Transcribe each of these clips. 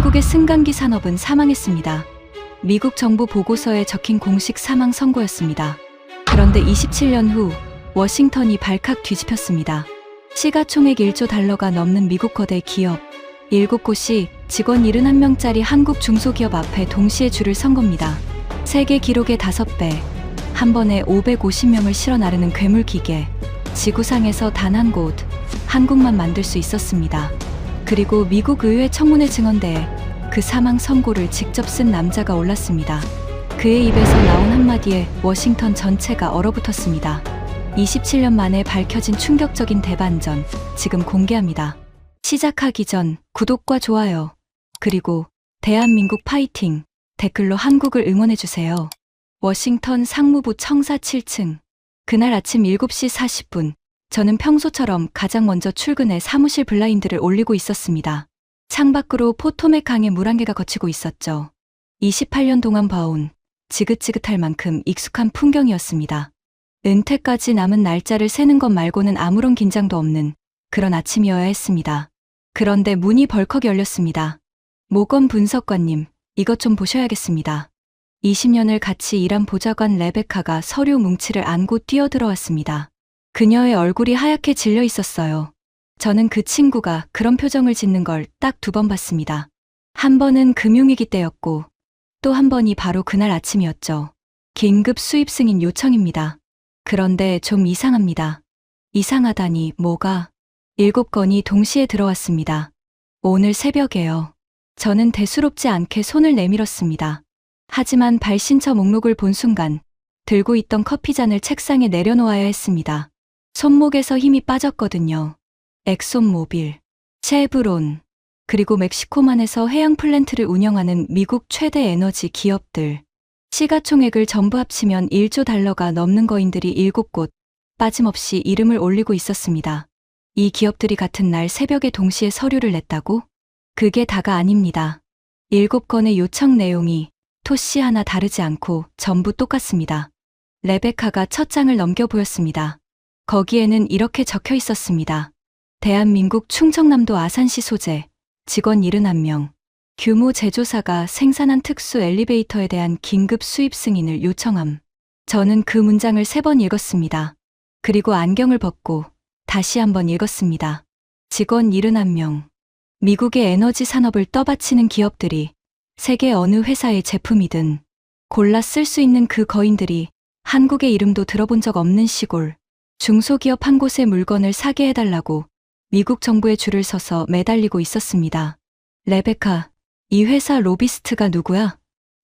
한국의 승강기 산업은 사망했습니다. 미국 정부 보고서에 적힌 공식 사망 선고였습니다. 그런데 27년 후 워싱턴이 발칵 뒤집혔습니다. 시가총액 1조 달러가 넘는 미국 거대 기업 7곳이 직원 71명짜리 한국 중소기업 앞에 동시에 줄을 선 겁니다. 세계 기록의 5배, 한 번에 550명을 실어 나르는 괴물 기계. 지구상에서 단 한 곳, 한국만 만들 수 있었습니다. 그리고 미국 의회 청문회 증언대에 그 사망 선고를 직접 쓴 남자가 올랐습니다. 그의 입에서 나온 한마디에 워싱턴 전체가 얼어붙었습니다. 27년 만에 밝혀진 충격적인 대반전, 지금 공개합니다. 시작하기 전 구독과 좋아요, 그리고 대한민국 파이팅 댓글로 한국을 응원해주세요. 워싱턴 상무부 청사 7층. 그날 아침 7시 40분, 저는 평소처럼 가장 먼저 출근해 사무실 블라인드를 올리고 있었습니다. 창밖으로 포토맥 강의 물안개가 거치고 있었죠. 28년 동안 봐온 지긋지긋할 만큼 익숙한 풍경이었습니다. 은퇴까지 남은 날짜를 세는 것 말고는 아무런 긴장도 없는 그런 아침이어야 했습니다. 그런데 문이 벌컥 열렸습니다. 모건 분석관님, 이것 좀 보셔야겠습니다. 20년을 같이 일한 보좌관 레베카가 서류 뭉치를 안고 뛰어들어왔습니다. 그녀의 얼굴이 하얗게 질려 있었어요. 저는 그 친구가 그런 표정을 짓는 걸 딱 2번 봤습니다. 한 번은 금융위기 때였고 또 한 번이 바로 그날 아침이었죠. 긴급 수입 승인 요청입니다. 그런데 좀 이상합니다. 이상하다니 뭐가? 7건이 동시에 들어왔습니다. 오늘 새벽에요. 저는 대수롭지 않게 손을 내밀었습니다. 하지만 발신처 목록을 본 순간 들고 있던 커피잔을 책상에 내려놓아야 했습니다. 손목에서 힘이 빠졌거든요. 엑손모빌, 쉐브론, 그리고 멕시코만에서 해양 플랜트를 운영하는 미국 최대 에너지 기업들. 시가총액을 전부 합치면 1조 달러가 넘는 거인들이 7곳 빠짐없이 이름을 올리고 있었습니다. 이 기업들이 같은 날 새벽에 동시에 서류를 냈다고? 그게 다가 아닙니다. 7건의 요청 내용이 토씨 하나 다르지 않고 전부 똑같습니다. 레베카가 첫 장을 넘겨 보였습니다. 거기에는 이렇게 적혀 있었습니다. 대한민국 충청남도 아산시 소재, 직원 71명, 규모 제조사가 생산한 특수 엘리베이터에 대한 긴급 수입 승인을 요청함. 저는 그 문장을 3번 읽었습니다. 그리고 안경을 벗고 다시 한번 읽었습니다. 직원 71명. 미국의 에너지 산업을 떠받치는 기업들이 세계 어느 회사의 제품이든 골라 쓸 수 있는 그 거인들이 한국의 이름도 들어본 적 없는 시골, 중소기업 한 곳의 물건을 사게 해달라고 미국 정부에 줄을 서서 매달리고 있었습니다. 레베카, 이 회사 로비스트가 누구야?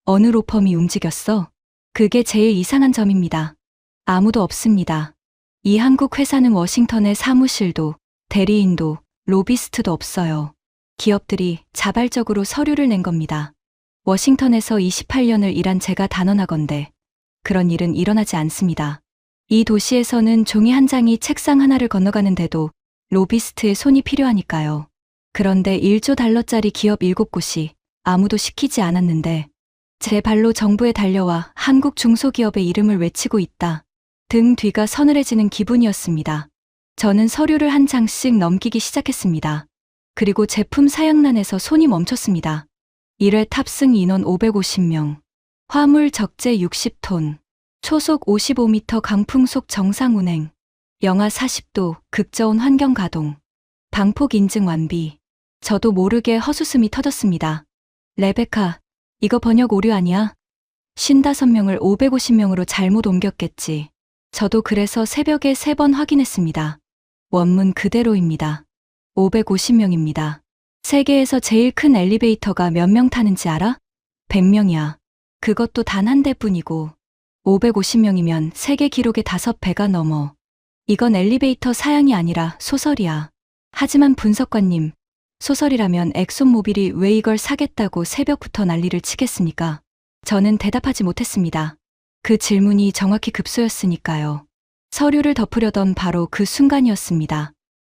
어느 로펌이 움직였어? 그게 제일 이상한 점입니다. 아무도 없습니다. 이 한국 회사는 워싱턴에 사무실도, 대리인도, 로비스트도 없어요. 기업들이 자발적으로 서류를 낸 겁니다. 워싱턴에서 28년을 일한 제가 단언하건대 그런 일은 일어나지 않습니다. 이 도시에서는 종이 한 장이 책상 하나를 건너가는데도 로비스트의 손이 필요하니까요. 그런데 1조 달러짜리 기업 7곳이 아무도 시키지 않았는데 제 발로 정부에 달려와 한국 중소기업의 이름을 외치고 있다. 등 뒤가 서늘해지는 기분이었습니다. 저는 서류를 한 장씩 넘기기 시작했습니다. 그리고 제품 사양란에서 손이 멈췄습니다. 1회 탑승 인원 550명, 화물 적재 60톤, 초속 55m 강풍속 정상 운행, 영하 40도 극저온 환경 가동, 방폭 인증 완비. 저도 모르게 헛웃음이 터졌습니다. 레베카, 이거 번역 오류 아니야? 55명을 550명으로 잘못 옮겼겠지. 저도 그래서 새벽에 3번 확인했습니다. 원문 그대로입니다. 550명입니다. 세계에서 제일 큰 엘리베이터가 몇 명 타는지 알아? 100명이야. 그것도 단 한 대뿐이고 550명이면 세계 기록의 5배가 넘어. 이건 엘리베이터 사양이 아니라 소설이야. 하지만 분석관님, 소설이라면 엑손모빌이 왜 이걸 사겠다고 새벽부터 난리를 치겠습니까? 저는 대답하지 못했습니다. 그 질문이 정확히 급소였으니까요. 서류를 덮으려던 바로 그 순간이었습니다.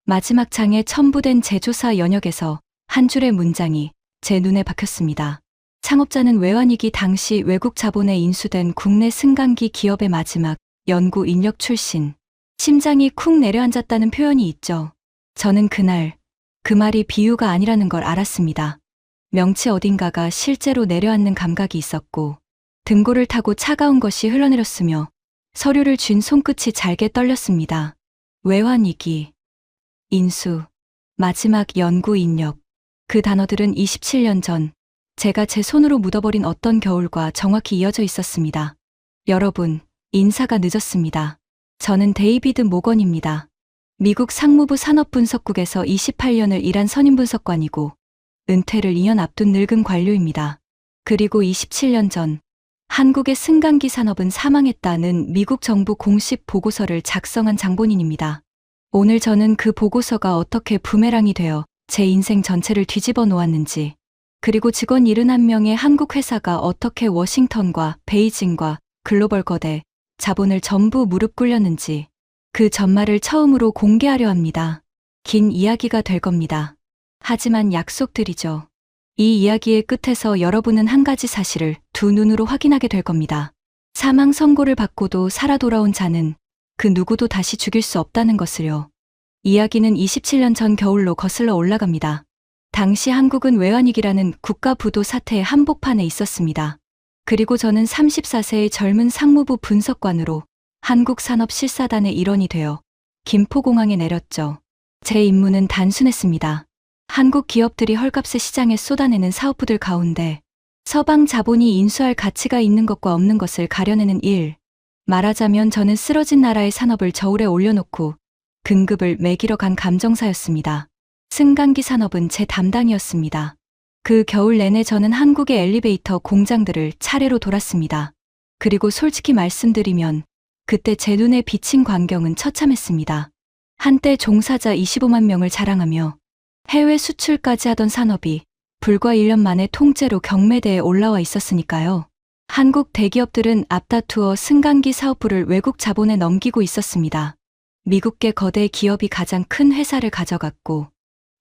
마지막 장에 첨부된 제조사 연역에서 한 줄의 문장이 제 눈에 박혔습니다. 창업자는 외환위기 당시 외국 자본에 인수된 국내 승강기 기업의 마지막 연구 인력 출신. 심장이 쿵 내려앉았다는 표현이 있죠. 저는 그날 그 말이 비유가 아니라는 걸 알았습니다. 명치 어딘가가 실제로 내려앉는 감각이 있었고 등골을 타고 차가운 것이 흘러내렸으며 서류를 쥔 손끝이 잘게 떨렸습니다. 외환위기, 인수, 마지막 연구 인력. 그 단어들은 27년 전 제가 제 손으로 묻어버린 어떤 겨울과 정확히 이어져 있었습니다. 여러분, 인사가 늦었습니다. 저는 데이비드 모건입니다. 미국 상무부 산업분석국에서 28년을 일한 선임분석관이고 은퇴를 2년 앞둔 늙은 관료입니다. 그리고 27년 전 한국의 승강기 산업은 사망했다는 미국 정부 공식 보고서를 작성한 장본인입니다. 오늘 저는 그 보고서가 어떻게 부메랑이 되어 제 인생 전체를 뒤집어 놓았는지, 그리고 직원 71명의 한국 회사가 어떻게 워싱턴과 베이징과 글로벌 거대 자본을 전부 무릎 꿇렸는지 그 전말을 처음으로 공개하려 합니다. 긴 이야기가 될 겁니다. 하지만 약속드리죠. 이 이야기의 끝에서 여러분은 한 가지 사실을 두 눈으로 확인하게 될 겁니다. 사망 선고를 받고도 살아 돌아온 자는 그 누구도 다시 죽일 수 없다는 것을요. 이야기는 27년 전 겨울로 거슬러 올라갑니다. 당시 한국은 외환위기라는 국가부도 사태의 한복판에 있었습니다. 그리고 저는 34세의 젊은 상무부 분석관으로 한국산업실사단의 일원이 되어 김포공항에 내렸죠. 제 임무는 단순했습니다. 한국 기업들이 헐값에 시장에 쏟아내는 사업부들 가운데 서방 자본이 인수할 가치가 있는 것과 없는 것을 가려내는 일. 말하자면 저는 쓰러진 나라의 산업을 저울에 올려놓고 등급을 매기러 간 감정사였습니다. 승강기 산업은 제 담당이었습니다. 그 겨울 내내 저는 한국의 엘리베이터 공장들을 차례로 돌았습니다. 그리고 솔직히 말씀드리면 그때 제 눈에 비친 광경은 처참했습니다. 한때 종사자 25만 명을 자랑하며 해외 수출까지 하던 산업이 불과 1년 만에 통째로 경매대에 올라와 있었으니까요. 한국 대기업들은 앞다투어 승강기 사업부를 외국 자본에 넘기고 있었습니다. 미국계 거대 기업이 가장 큰 회사를 가져갔고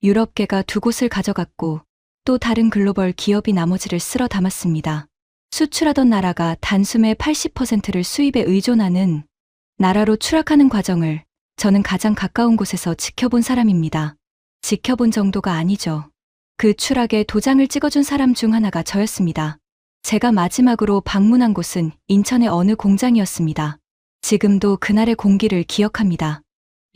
유럽계가 두 곳을 가져갔고 또 다른 글로벌 기업이 나머지를 쓸어 담았습니다. 수출하던 나라가 단숨에 80%를 수입에 의존하는 나라로 추락하는 과정을 저는 가장 가까운 곳에서 지켜본 사람입니다. 지켜본 정도가 아니죠. 그 추락에 도장을 찍어준 사람 중 하나가 저였습니다. 제가 마지막으로 방문한 곳은 인천의 어느 공장이었습니다. 지금도 그날의 공기를 기억합니다.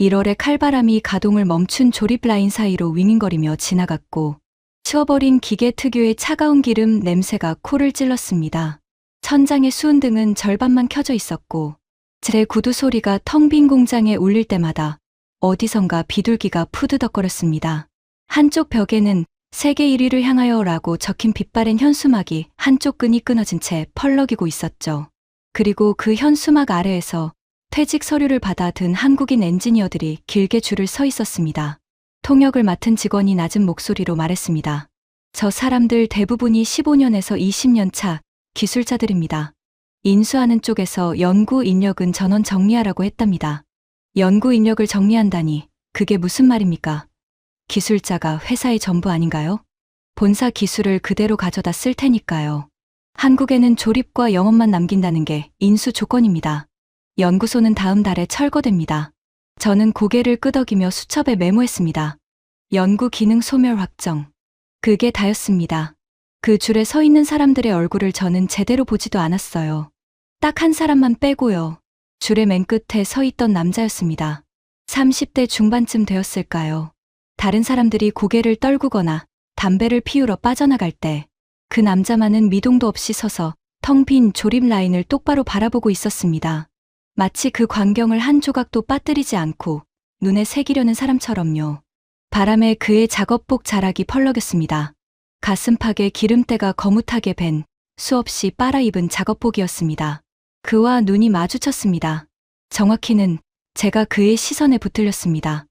1월에 칼바람이 가동을 멈춘 조립 라인 사이로 윙윙거리며 지나갔고 치워버린 기계 특유의 차가운 기름 냄새가 코를 찔렀습니다. 천장의 수은등은 절반만 켜져 있었고 제 구두 소리가 텅 빈 공장에 울릴 때마다 어디선가 비둘기가 푸드덕거렸습니다. 한쪽 벽에는 세계 1위를 향하여 라고 적힌 빛바랜 현수막이 한쪽 끈이 끊어진 채 펄럭이고 있었죠. 그리고 그 현수막 아래에서 퇴직 서류를 받아 든 한국인 엔지니어들이 길게 줄을 서 있었습니다. 통역을 맡은 직원이 낮은 목소리로 말했습니다. 저 사람들 대부분이 15년에서 20년 차 기술자들입니다. 인수하는 쪽에서 연구 인력은 전원 정리하라고 했답니다. 연구 인력을 정리한다니 그게 무슨 말입니까? 기술자가 회사의 전부 아닌가요? 본사 기술을 그대로 가져다 쓸 테니까요. 한국에는 조립과 영업만 남긴다는 게 인수 조건입니다. 연구소는 다음 달에 철거됩니다. 저는 고개를 끄덕이며 수첩에 메모했습니다. 연구 기능 소멸 확정. 그게 다였습니다. 그 줄에 서 있는 사람들의 얼굴을 저는 제대로 보지도 않았어요. 딱 한 사람만 빼고요. 줄의 맨 끝에 서 있던 남자였습니다. 30대 중반쯤 되었을까요? 다른 사람들이 고개를 떨구거나 담배를 피우러 빠져나갈 때 그 남자만은 미동도 없이 서서 텅 빈 조립 라인을 똑바로 바라보고 있었습니다. 마치 그 광경을 한 조각도 빠뜨리지 않고 눈에 새기려는 사람처럼요. 바람에 그의 작업복 자락이 펄럭였습니다. 가슴팍에 기름때가 거뭇하게 밴 수없이 빨아입은 작업복이었습니다. 그와 눈이 마주쳤습니다. 정확히는 제가 그의 시선에 붙들렸습니다.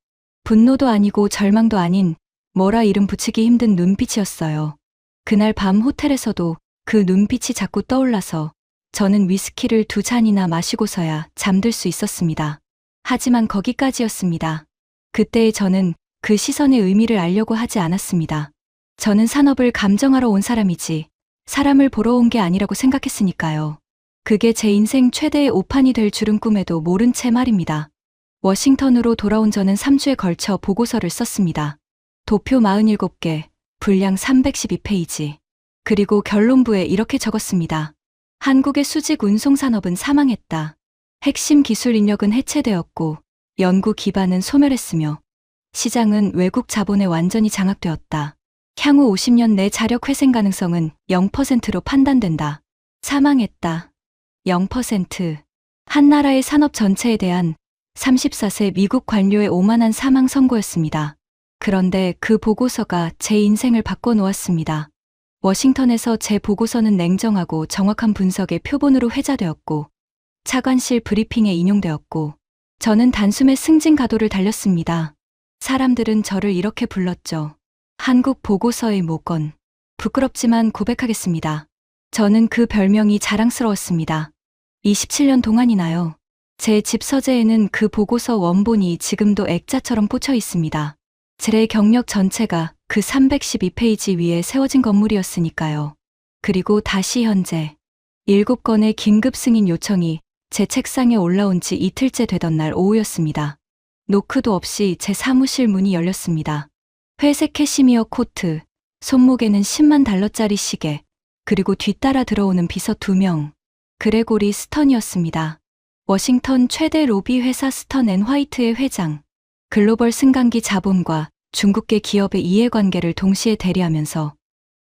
분노도 아니고 절망도 아닌 뭐라 이름 붙이기 힘든 눈빛이었어요. 그날 밤 호텔에서도 그 눈빛이 자꾸 떠올라서 저는 위스키를 2잔이나 마시고서야 잠들 수 있었습니다. 하지만 거기까지였습니다. 그때의 저는 그 시선의 의미를 알려고 하지 않았습니다. 저는 산업을 감정하러 온 사람이지 사람을 보러 온 게 아니라고 생각했으니까요. 그게 제 인생 최대의 오판이 될 줄은 꿈에도 모른 채 말입니다. 워싱턴으로 돌아온 저는 3주에 걸쳐 보고서를 썼습니다. 도표 47개, 분량 312페이지. 그리고 결론부에 이렇게 적었습니다. 한국의 수직 운송산업은 사망했다. 핵심 기술 인력은 해체되었고 연구 기반은 소멸했으며 시장은 외국 자본에 완전히 장악되었다. 향후 50년 내 자력 회생 가능성은 0%로 판단된다. 사망했다. 0%. 한 나라의 산업 전체에 대한 34세 미국 관료의 오만한 사망 선고였습니다. 그런데 그 보고서가 제 인생을 바꿔놓았습니다. 워싱턴에서 제 보고서는 냉정하고 정확한 분석의 표본으로 회자되었고 차관실 브리핑에 인용되었고 저는 단숨에 승진 가도를 달렸습니다. 사람들은 저를 이렇게 불렀죠. 한국 보고서의 모건. 부끄럽지만 고백하겠습니다. 저는 그 별명이 자랑스러웠습니다. 27년 동안이나요. 제 집 서재에는 그 보고서 원본이 지금도 액자처럼 꽂혀 있습니다. 제 경력 전체가 그 312페이지 위에 세워진 건물이었으니까요. 그리고 다시 현재 7건의 긴급 승인 요청이 제 책상에 올라온 지 이틀째 되던 날 오후였습니다. 노크도 없이 제 사무실 문이 열렸습니다. 회색 캐시미어 코트, 손목에는 10만 달러짜리 시계, 그리고 뒤따라 들어오는 비서 2명. 그레고리 스턴이었습니다. 워싱턴 최대 로비 회사 스턴 앤 화이트의 회장. 글로벌 승강기 자본과 중국계 기업의 이해관계를 동시에 대리하면서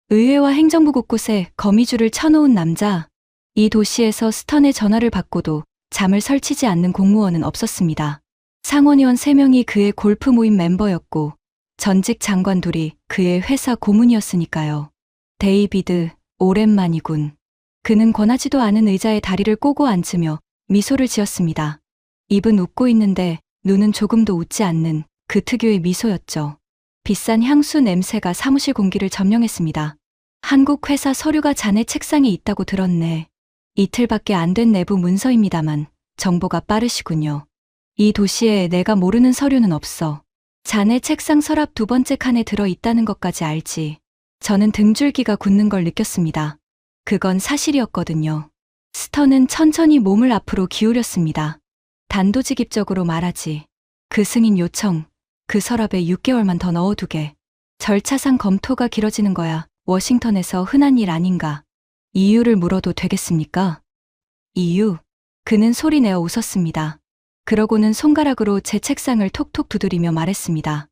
의회와 행정부 곳곳에 거미줄을 쳐놓은 남자. 이 도시에서 스턴의 전화를 받고도 잠을 설치지 않는 공무원은 없었습니다. 상원의원 3명이 그의 골프 모임 멤버였고 전직 장관 둘이 그의 회사 고문이었으니까요. 데이비드, 오랜만이군. 그는 권하지도 않은 의자에 다리를 꼬고 앉으며 미소를 지었습니다. 입은 웃고 있는데 눈은 조금도 웃지 않는 그 특유의 미소였죠. 비싼 향수 냄새가 사무실 공기를 점령했습니다. 한국 회사 서류가 자네 책상에 있다고 들었네. 이틀밖에 안 된 내부 문서입니다만 정보가 빠르시군요. 이 도시에 내가 모르는 서류는 없어. 자네 책상 서랍 2번째 칸에 들어 있다는 것까지 알지. 저는 등줄기가 굳는 걸 느꼈습니다. 그건 사실이었거든요. 스턴은 천천히 몸을 앞으로 기울였습니다. 단도직입적으로 말하지. 그 승인 요청, 그 서랍에 6개월만 더 넣어두게. 절차상 검토가 길어지는 거야 워싱턴에서 흔한 일 아닌가. 이유를 물어도 되겠습니까? 이유? 그는 소리내어 웃었습니다. 그러고는 손가락으로 제 책상을 톡톡 두드리며 말했습니다.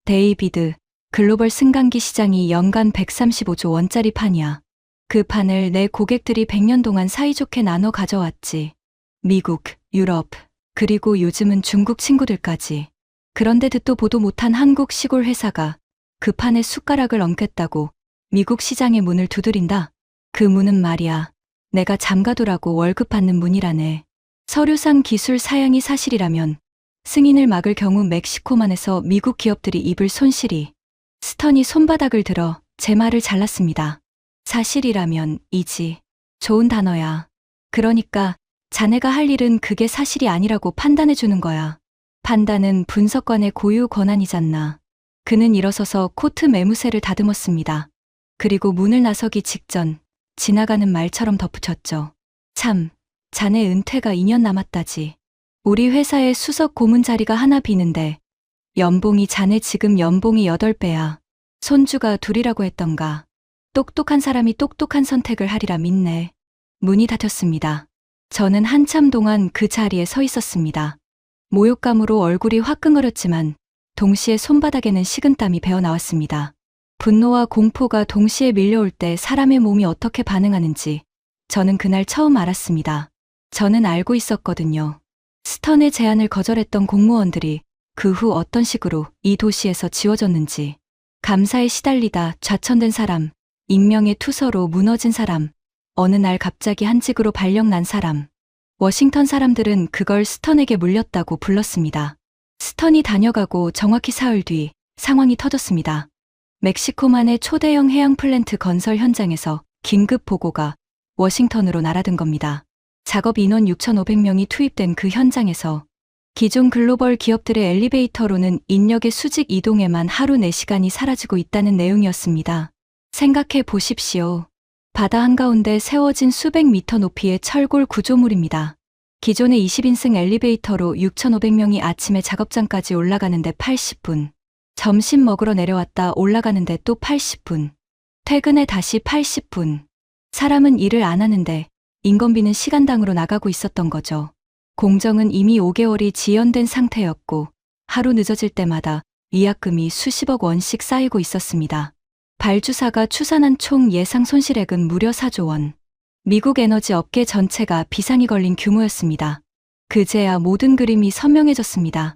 데이비드, 글로벌 승강기 시장이 연간 135조 원짜리 판이야. 그 판을 내 고객들이 100년 동안 사이좋게 나눠 가져왔지. 미국, 유럽, 그리고 요즘은 중국 친구들까지. 그런데 듣도 보도 못한 한국 시골 회사가 그 판에 숟가락을 얹겠다고 미국 시장의 문을 두드린다. 그 문은 말이야. 내가 잠가두라고 월급 받는 문이라네. 서류상 기술 사양이 사실이라면 승인을 막을 경우 멕시코만에서 미국 기업들이 입을 손실이. 스턴이 손바닥을 들어 제 말을 잘랐습니다. 사실이라면 이지. 좋은 단어야. 그러니까 자네가 할 일은 그게 사실이 아니라고 판단해 주는 거야. 판단은 분석관의 고유 권한이잖나. 그는 일어서서 코트 매무새를 다듬었습니다. 그리고 문을 나서기 직전 지나가는 말처럼 덧붙였죠. 참, 자네 은퇴가 2년 남았다지. 우리 회사에 수석 고문 자리가 하나 비는데 연봉이 자네 지금 연봉이 8배야. 손주가 둘이라고 했던가. 똑똑한 사람이 똑똑한 선택을 하리라 믿네. 문이 닫혔습니다. 저는 한참 동안 그 자리에 서 있었습니다. 모욕감으로 얼굴이 화끈거렸지만 동시에 손바닥에는 식은땀이 배어나왔습니다. 분노와 공포가 동시에 밀려올 때 사람의 몸이 어떻게 반응하는지 저는 그날 처음 알았습니다. 저는 알고 있었거든요. 스턴의 제안을 거절했던 공무원들이 그 후 어떤 식으로 이 도시에서 지워졌는지. 감사에 시달리다 좌천된 사람, 익명의 투서로 무너진 사람, 어느 날 갑자기 한직으로 발령난 사람. 워싱턴 사람들은 그걸 스턴에게 물렸다고 불렀습니다. 스턴이 다녀가고 정확히 사흘 뒤 상황이 터졌습니다. 멕시코만의 초대형 해양 플랜트 건설 현장에서 긴급 보고가 워싱턴으로 날아든 겁니다. 작업 인원 6,500명이 투입된 그 현장에서 기존 글로벌 기업들의 엘리베이터로는 인력의 수직 이동에만 하루 4시간이 사라지고 있다는 내용이었습니다. 생각해 보십시오. 바다 한가운데 세워진 수백 미터 높이의 철골 구조물입니다. 기존의 20인승 엘리베이터로 6,500명이 아침에 작업장까지 올라가는데 80분. 점심 먹으러 내려왔다 올라가는데 또 80분. 퇴근에 다시 80분. 사람은 일을 안 하는데 인건비는 시간당으로 나가고 있었던 거죠. 공정은 이미 5개월이 지연된 상태였고 하루 늦어질 때마다 위약금이 수십억 원씩 쌓이고 있었습니다. 발주사가 추산한 총 예상 손실액은 무려 4조 원. 미국 에너지 업계 전체가 비상이 걸린 규모였습니다. 그제야 모든 그림이 선명해졌습니다.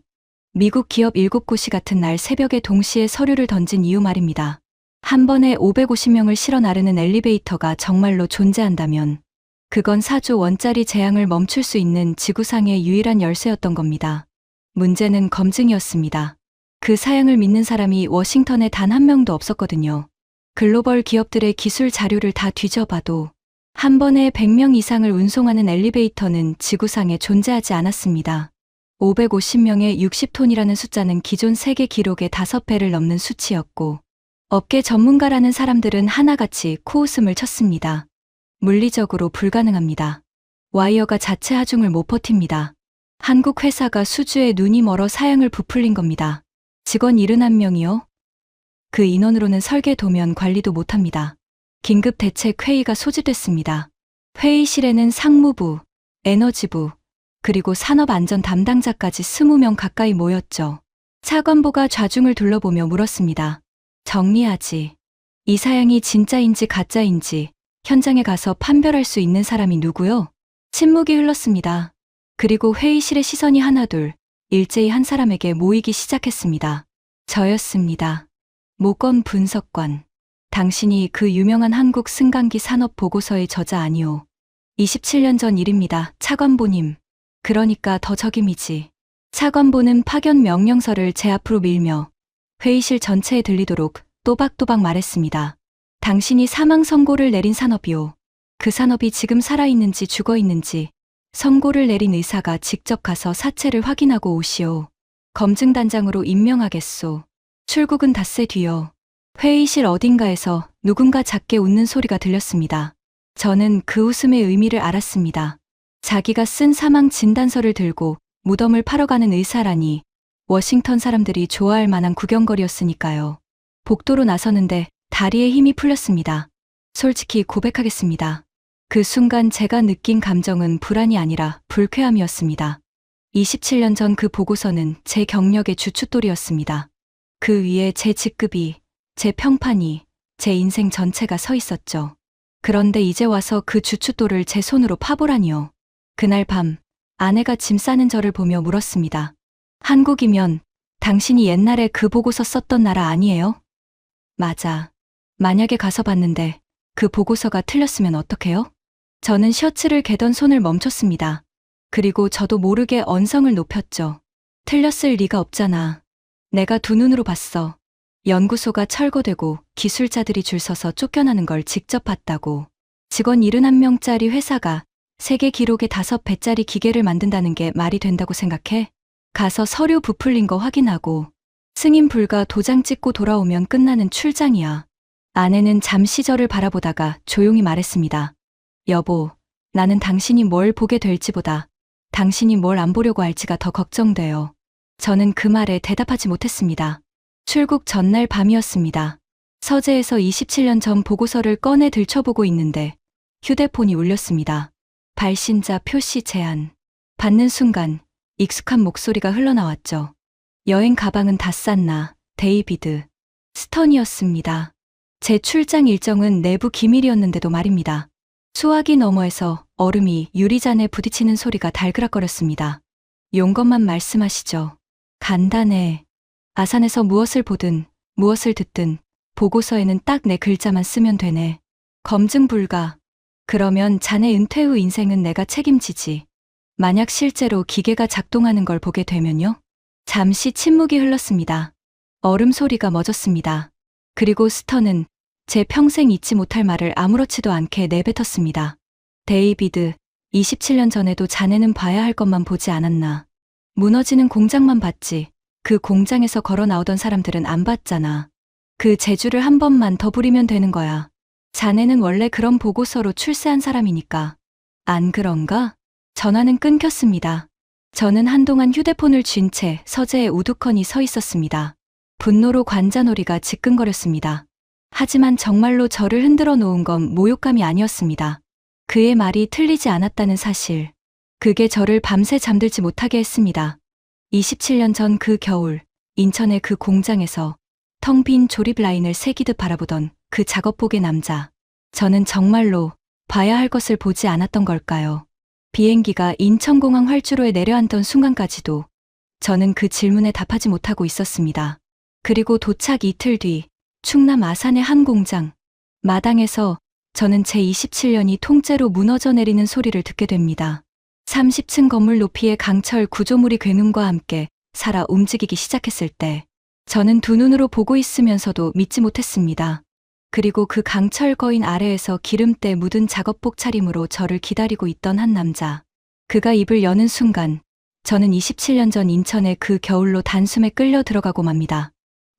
미국 기업 7곳이 같은 날 새벽에 동시에 서류를 던진 이유 말입니다. 한 번에 550명을 실어 나르는 엘리베이터가 정말로 존재한다면 그건 4조 원짜리 재앙을 멈출 수 있는 지구상의 유일한 열쇠였던 겁니다. 문제는 검증이었습니다. 그 사양을 믿는 사람이 워싱턴에 단 한 명도 없었거든요. 글로벌 기업들의 기술 자료를 다 뒤져봐도 한 번에 100명 이상을 운송하는 엘리베이터는 지구상에 존재하지 않았습니다. 550명의 60톤이라는 숫자는 기존 세계 기록의 5배를 넘는 수치였고 업계 전문가라는 사람들은 하나같이 코웃음을 쳤습니다. 물리적으로 불가능합니다. 와이어가 자체 하중을 못 버팁니다. 한국 회사가 수주에 눈이 멀어 사양을 부풀린 겁니다. 직원 71명이요? 그 인원으로는 설계 도면 관리도 못합니다. 긴급 대책 회의가 소집됐습니다. 회의실에는 상무부, 에너지부, 그리고 산업안전 담당자까지 20명 가까이 모였죠. 차관보가 좌중을 둘러보며 물었습니다. 정리하지. 이 사양이 진짜인지 가짜인지 현장에 가서 판별할 수 있는 사람이 누구요? 침묵이 흘렀습니다. 그리고 회의실의 시선이 하나둘 일제히 한 사람에게 모이기 시작했습니다. 저였습니다. 모건 분석관. 당신이 그 유명한 한국 승강기 산업 보고서의 저자 아니오. 27년 전 일입니다. 차관보님. 그러니까 더 적임이지. 차관보는 파견 명령서를 제 앞으로 밀며 회의실 전체에 들리도록 또박또박 말했습니다. 당신이 사망 선고를 내린 산업이오. 그 산업이 지금 살아있는지 죽어있는지 선고를 내린 의사가 직접 가서 사체를 확인하고 오시오. 검증단장으로 임명하겠소. 출국은 닷새 뒤요. 회의실 어딘가에서 누군가 작게 웃는 소리가 들렸습니다. 저는 그 웃음의 의미를 알았습니다. 자기가 쓴 사망 진단서를 들고 무덤을 팔아가는 의사라니 워싱턴 사람들이 좋아할 만한 구경거리였으니까요. 복도로 나서는데 다리에 힘이 풀렸습니다. 솔직히 고백하겠습니다. 그 순간 제가 느낀 감정은 불안이 아니라 불쾌함이었습니다. 27년 전 그 보고서는 제 경력의 주춧돌이었습니다. 그 위에 제 직급이, 제 평판이, 제 인생 전체가 서 있었죠. 그런데 이제 와서 그 주춧돌을 제 손으로 파보라니요. 그날 밤 아내가 짐 싸는 저를 보며 물었습니다. 한국이면 당신이 옛날에 그 보고서 썼던 나라 아니에요? 맞아. 만약에 가서 봤는데 그 보고서가 틀렸으면 어떡해요? 저는 셔츠를 개던 손을 멈췄습니다. 그리고 저도 모르게 언성을 높였죠. 틀렸을 리가 없잖아. 내가 두 눈으로 봤어. 연구소가 철거되고 기술자들이 줄 서서 쫓겨나는 걸 직접 봤다고. 직원 71명짜리 회사가 세계 기록의 5배짜리 기계를 만든다는 게 말이 된다고 생각해? 가서 서류 부풀린 거 확인하고 승인 불가 도장 찍고 돌아오면 끝나는 출장이야. 아내는 잠시 저를 바라보다가 조용히 말했습니다. 여보, 나는 당신이 뭘 보게 될지보다 당신이 뭘 안 보려고 할지가 더 걱정돼요. 저는 그 말에 대답하지 못했습니다. 출국 전날 밤이었습니다. 서재에서 27년 전 보고서를 꺼내 들춰보고 있는데 휴대폰이 울렸습니다. 발신자 표시 제한. 받는 순간 익숙한 목소리가 흘러나왔죠. 여행 가방은 다 쌌나, 데이비드. 스턴이었습니다. 제 출장 일정은 내부 기밀이었는데도 말입니다. 수화기 너머에서 얼음이 유리잔에 부딪히는 소리가 달그락거렸습니다. 용건만 말씀하시죠. 간단해. 아산에서 무엇을 보든 무엇을 듣든 보고서에는 딱 내 글자만 쓰면 되네. 검증 불가. 그러면 자네 은퇴 후 인생은 내가 책임지지. 만약 실제로 기계가 작동하는 걸 보게 되면요? 잠시 침묵이 흘렀습니다. 얼음 소리가 멎었습니다. 그리고 스턴은 제 평생 잊지 못할 말을 아무렇지도 않게 내뱉었습니다. 데이비드, 27년 전에도 자네는 봐야 할 것만 보지 않았나. 무너지는 공장만 봤지. 그 공장에서 걸어 나오던 사람들은 안 봤잖아. 그 재주를 한 번만 더 부리면 되는 거야. 자네는 원래 그런 보고서로 출세한 사람이니까. 안 그런가? 전화는 끊겼습니다. 저는 한동안 휴대폰을 쥔 채 서재에 우두커니 서 있었습니다. 분노로 관자놀이가 지끈거렸습니다. 하지만 정말로 저를 흔들어 놓은 건 모욕감이 아니었습니다. 그의 말이 틀리지 않았다는 사실. 그게 저를 밤새 잠들지 못하게 했습니다. 27년 전 그 겨울, 인천의 그 공장에서 텅 빈 조립 라인을 새기듯 바라보던 그 작업복의 남자. 저는 정말로 봐야 할 것을 보지 않았던 걸까요? 비행기가 인천공항 활주로에 내려앉던 순간까지도 저는 그 질문에 답하지 못하고 있었습니다. 그리고 도착 이틀 뒤 충남 아산의 한 공장. 마당에서 저는 제 27년이 통째로 무너져 내리는 소리를 듣게 됩니다. 30층 건물 높이의 강철 구조물이 굉음과 함께 살아 움직이기 시작했을 때 저는 두 눈으로 보고 있으면서도 믿지 못했습니다. 그리고 그 강철 거인 아래에서 기름때 묻은 작업복 차림으로 저를 기다리고 있던 한 남자. 그가 입을 여는 순간 저는 27년 전 인천의 그 겨울로 단숨에 끌려 들어가고 맙니다.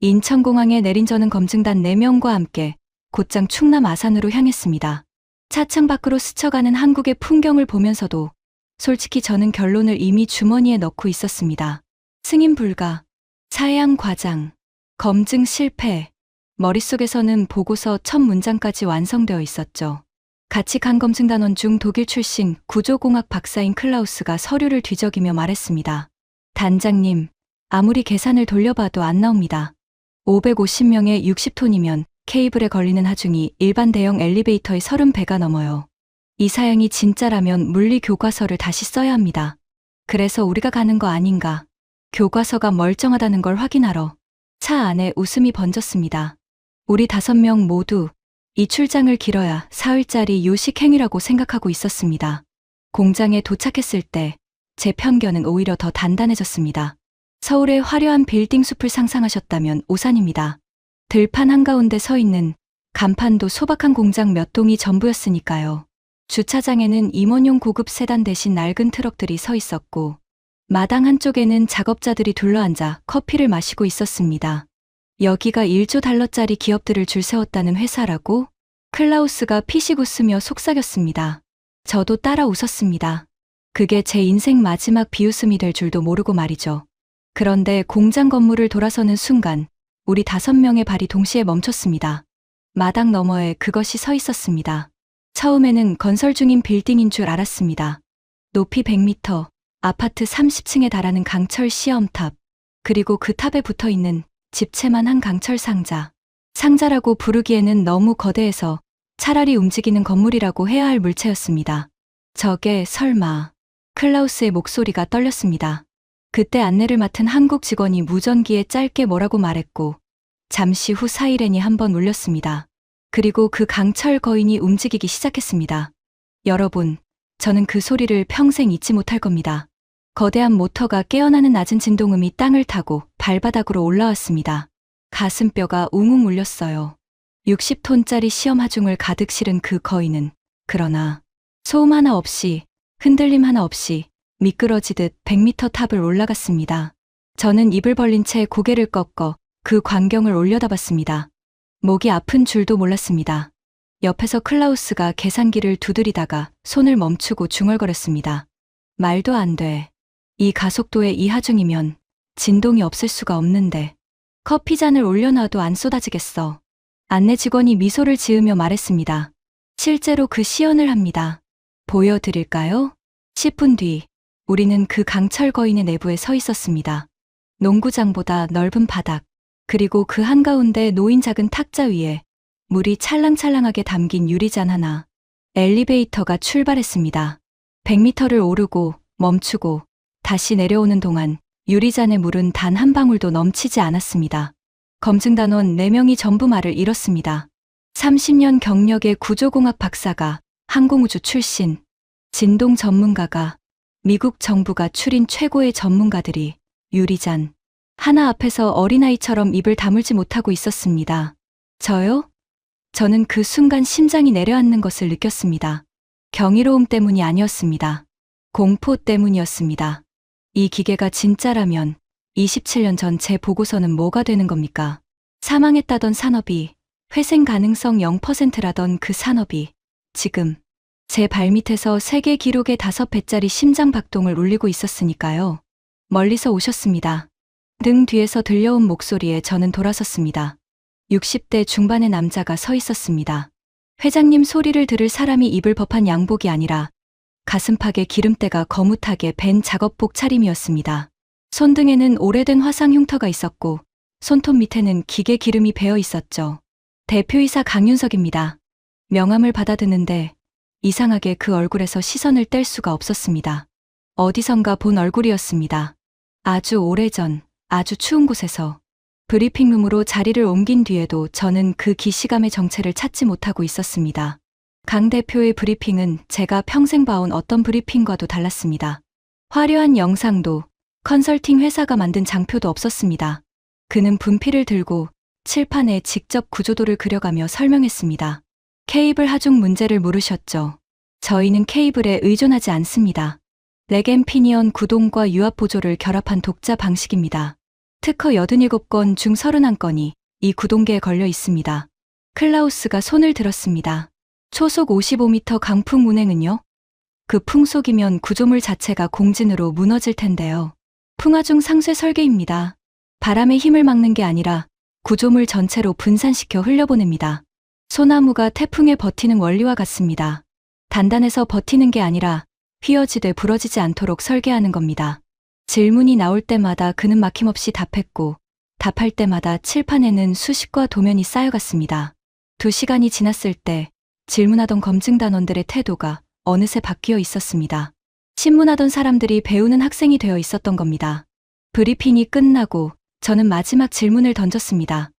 인천공항에 내린 저는 검증단 4명과 함께 곧장 충남 아산으로 향했습니다. 차창 밖으로 스쳐가는 한국의 풍경을 보면서도 솔직히 저는 결론을 이미 주머니에 넣고 있었습니다. 승인 불가, 사양 과장, 검증 실패. 머릿속에서는 보고서 첫 문장까지 완성되어 있었죠. 같이 간 검증단원 중 독일 출신 구조공학 박사인 클라우스가 서류를 뒤적이며 말했습니다. 단장님, 아무리 계산을 돌려봐도 안 나옵니다. 550명에 60톤이면 케이블에 걸리는 하중이 일반 대형 엘리베이터의 30배가 넘어요. 이 사양이 진짜라면 물리 교과서를 다시 써야 합니다. 그래서 우리가 가는 거 아닌가. 교과서가 멀쩡하다는 걸 확인하러 차 안에 웃음이 번졌습니다. 우리 5명 모두 이 출장을 길어야 사흘짜리 요식 행위라고 생각하고 있었습니다. 공장에 도착했을 때 제 편견은 오히려 더 단단해졌습니다. 서울의 화려한 빌딩 숲을 상상하셨다면 오산입니다. 들판 한가운데 서 있는 간판도 소박한 공장 몇 동이 전부였으니까요. 주차장에는 임원용 고급 세단 대신 낡은 트럭들이 서 있었고 마당 한쪽에는 작업자들이 둘러앉아 커피를 마시고 있었습니다. 여기가 1조 달러짜리 기업들을 줄 세웠다는 회사라고? 클라우스가 피식 웃으며 속삭였습니다. 저도 따라 웃었습니다. 그게 제 인생 마지막 비웃음이 될 줄도 모르고 말이죠. 그런데 공장 건물을 돌아서는 순간 우리 5명의 발이 동시에 멈췄습니다. 마당 너머에 그것이 서 있었습니다. 처음에는 건설 중인 빌딩인 줄 알았습니다. 높이 100m, 아파트 30층에 달하는 강철 시험탑, 그리고 그 탑에 붙어 있는 집채만 한 강철 상자. 상자라고 부르기에는 너무 거대해서 차라리 움직이는 건물이라고 해야 할 물체였습니다. 저게 설마... 클라우스의 목소리가 떨렸습니다. 그때 안내를 맡은 한국 직원이 무전기에 짧게 뭐라고 말했고 잠시 후 사이렌이 한번 울렸습니다. 그리고 그 강철 거인이 움직이기 시작했습니다. 여러분, 저는 그 소리를 평생 잊지 못할 겁니다. 거대한 모터가 깨어나는 낮은 진동음이 땅을 타고 발바닥으로 올라왔습니다. 가슴뼈가 웅웅 울렸어요. 60톤짜리 시험 하중을 가득 실은 그 거인은 그러나 소음 하나 없이 흔들림 하나 없이 미끄러지듯 100m 탑을 올라갔습니다. 저는 입을 벌린 채 고개를 꺾어 그 광경을 올려다봤습니다. 목이 아픈 줄도 몰랐습니다. 옆에서 클라우스가 계산기를 두드리다가 손을 멈추고 중얼거렸습니다. 말도 안 돼. 이 가속도에 이 하중이면 진동이 없을 수가 없는데. 커피잔을 올려놔도 안 쏟아지겠어. 안내 직원이 미소를 지으며 말했습니다. 실제로 그 시연을 합니다. 보여드릴까요? 10분 뒤 우리는 그 강철 거인의 내부에 서 있었습니다. 농구장보다 넓은 바닥, 그리고 그 한가운데 놓인 작은 탁자 위에 물이 찰랑찰랑하게 담긴 유리잔 하나. 엘리베이터가 출발했습니다. 100m를 오르고 멈추고 다시 내려오는 동안 유리잔의 물은 단 한 방울도 넘치지 않았습니다. 검증단원 4명이 전부 말을 잃었습니다. 30년 경력의 구조공학 박사가, 항공우주 출신, 진동 전문가가, 미국 정부가 추린 최고의 전문가들이 유리잔 하나 앞에서 어린아이처럼 입을 다물지 못하고 있었습니다. 저요? 저는 그 순간 심장이 내려앉는 것을 느꼈습니다. 경이로움 때문이 아니었습니다. 공포 때문이었습니다. 이 기계가 진짜라면 27년 전 제 보고서는 뭐가 되는 겁니까? 사망했다던 산업이, 회생 가능성 0%라던 그 산업이 지금 제 발밑에서 세계 기록의 5배짜리 심장 박동을 울리고 있었으니까요. 멀리서 오셨습니다. 등 뒤에서 들려온 목소리에 저는 돌아섰습니다. 60대 중반의 남자가 서 있었습니다. 회장님 소리를 들을 사람이 입을 법한 양복이 아니라 가슴팍에 기름때가 거뭇하게 밴 작업복 차림이었습니다. 손등에는 오래된 화상 흉터가 있었고 손톱 밑에는 기계 기름이 배어 있었죠. 대표이사 강윤석입니다. 명함을 받아드는데 이상하게 그 얼굴에서 시선을 뗄 수가 없었습니다. 어디선가 본 얼굴이었습니다. 아주 오래전, 아주 추운 곳에서 브리핑룸으로 자리를 옮긴 뒤에도 저는 그 기시감의 정체를 찾지 못하고 있었습니다. 강 대표의 브리핑은 제가 평생 봐온 어떤 브리핑과도 달랐습니다. 화려한 영상도 컨설팅 회사가 만든 장표도 없었습니다. 그는 분필을 들고 칠판에 직접 구조도를 그려가며 설명했습니다. 케이블 하중 문제를 물으셨죠. 저희는 케이블에 의존하지 않습니다. 렉앤피니언 구동과 유압 보조를 결합한 독자 방식입니다. 특허 87건 중 31건이 이 구동계에 걸려 있습니다. 클라우스가 손을 들었습니다. 초속 55m 강풍 운행은요? 그 풍속이면 구조물 자체가 공진으로 무너질 텐데요. 풍화중 상쇄 설계입니다. 바람의 힘을 막는 게 아니라 구조물 전체로 분산시켜 흘려보냅니다. 소나무가 태풍에 버티는 원리와 같습니다. 단단해서 버티는 게 아니라 휘어지되 부러지지 않도록 설계하는 겁니다. 질문이 나올 때마다 그는 막힘없이 답했고 답할 때마다 칠판에는 수식과 도면이 쌓여갔습니다. 2시간이 지났을 때 질문하던 검증단원들의 태도가 어느새 바뀌어 있었습니다. 신문하던 사람들이 배우는 학생이 되어 있었던 겁니다. 브리핑이 끝나고 저는 마지막 질문을 던졌습니다.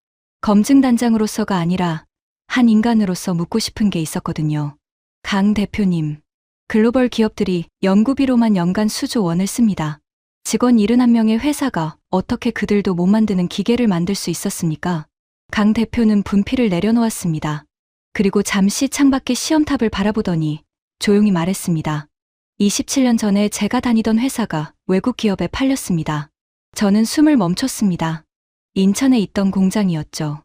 검증단장으로서가 아니라 한 인간으로서 묻고 싶은 게 있었거든요. 강 대표님, 글로벌 기업들이 연구비로만 연간 수조 원을 씁니다. 직원 71명의 회사가 어떻게 그들도 못 만드는 기계를 만들 수 있었습니까? 강 대표는 분필을 내려놓았습니다. 그리고 잠시 창밖의 시험탑을 바라보더니 조용히 말했습니다. 27년 전에 제가 다니던 회사가 외국 기업에 팔렸습니다. 저는 숨을 멈췄습니다. 인천에 있던 공장이었죠.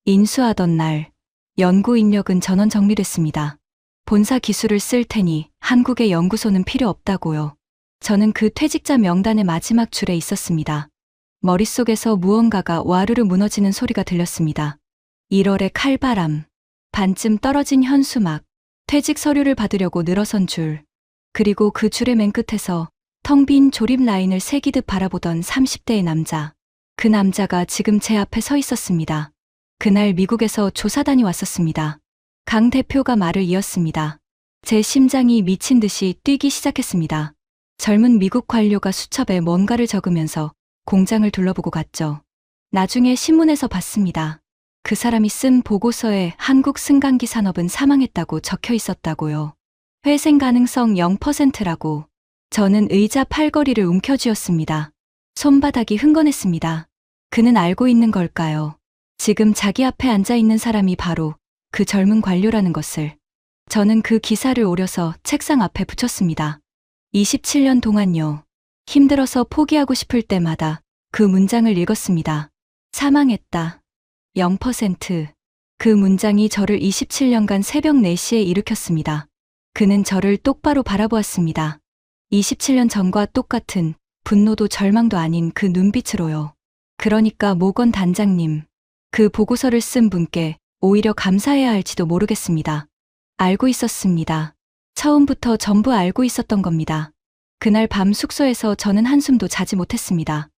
인수하던 날 연구 인력은 전원 정리됐습니다. 본사 기술을 쓸 테니 한국의 연구소는 필요 없다고요. 저는 그 퇴직자 명단의 마지막 줄에 있었습니다. 머릿속에서 무언가가 와르르 무너지는 소리가 들렸습니다. 1월의 칼바람, 반쯤 떨어진 현수막, 퇴직 서류를 받으려고 늘어선 줄, 그리고 그 줄의 맨 끝에서 텅 빈 조립 라인을 새기듯 바라보던 30대의 남자. 그 남자가 지금 제 앞에 서 있었습니다. 그날 미국에서 조사단이 왔었습니다. 강 대표가 말을 이었습니다. 제 심장이 미친 듯이 뛰기 시작했습니다. 젊은 미국 관료가 수첩에 뭔가를 적으면서 공장을 둘러보고 갔죠. 나중에 신문에서 봤습니다. 그 사람이 쓴 보고서에 한국 승강기 산업은 사망했다고 적혀 있었다고요. 회생 가능성 0%라고. 저는 의자 팔걸이를 움켜쥐었습니다. 손바닥이 흥건했습니다. 그는 알고 있는 걸까요? 지금 자기 앞에 앉아 있는 사람이 바로 그 젊은 관료라는 것을. 저는 그 기사를 오려서 책상 앞에 붙였습니다. 27년 동안요. 힘들어서 포기하고 싶을 때마다 그 문장을 읽었습니다. 사망했다. 0%. 그 문장이 저를 27년간 새벽 4시에 일으켰습니다. 그는 저를 똑바로 바라보았습니다. 27년 전과 똑같은 분노도 절망도 아닌 그 눈빛으로요. 그러니까 모건 단장님, 그 보고서를 쓴 분께 오히려 감사해야 할지도 모르겠습니다. 알고 있었습니다. 처음부터 전부 알고 있었던 겁니다. 그날 밤 숙소에서 저는 한숨도 자지 못했습니다.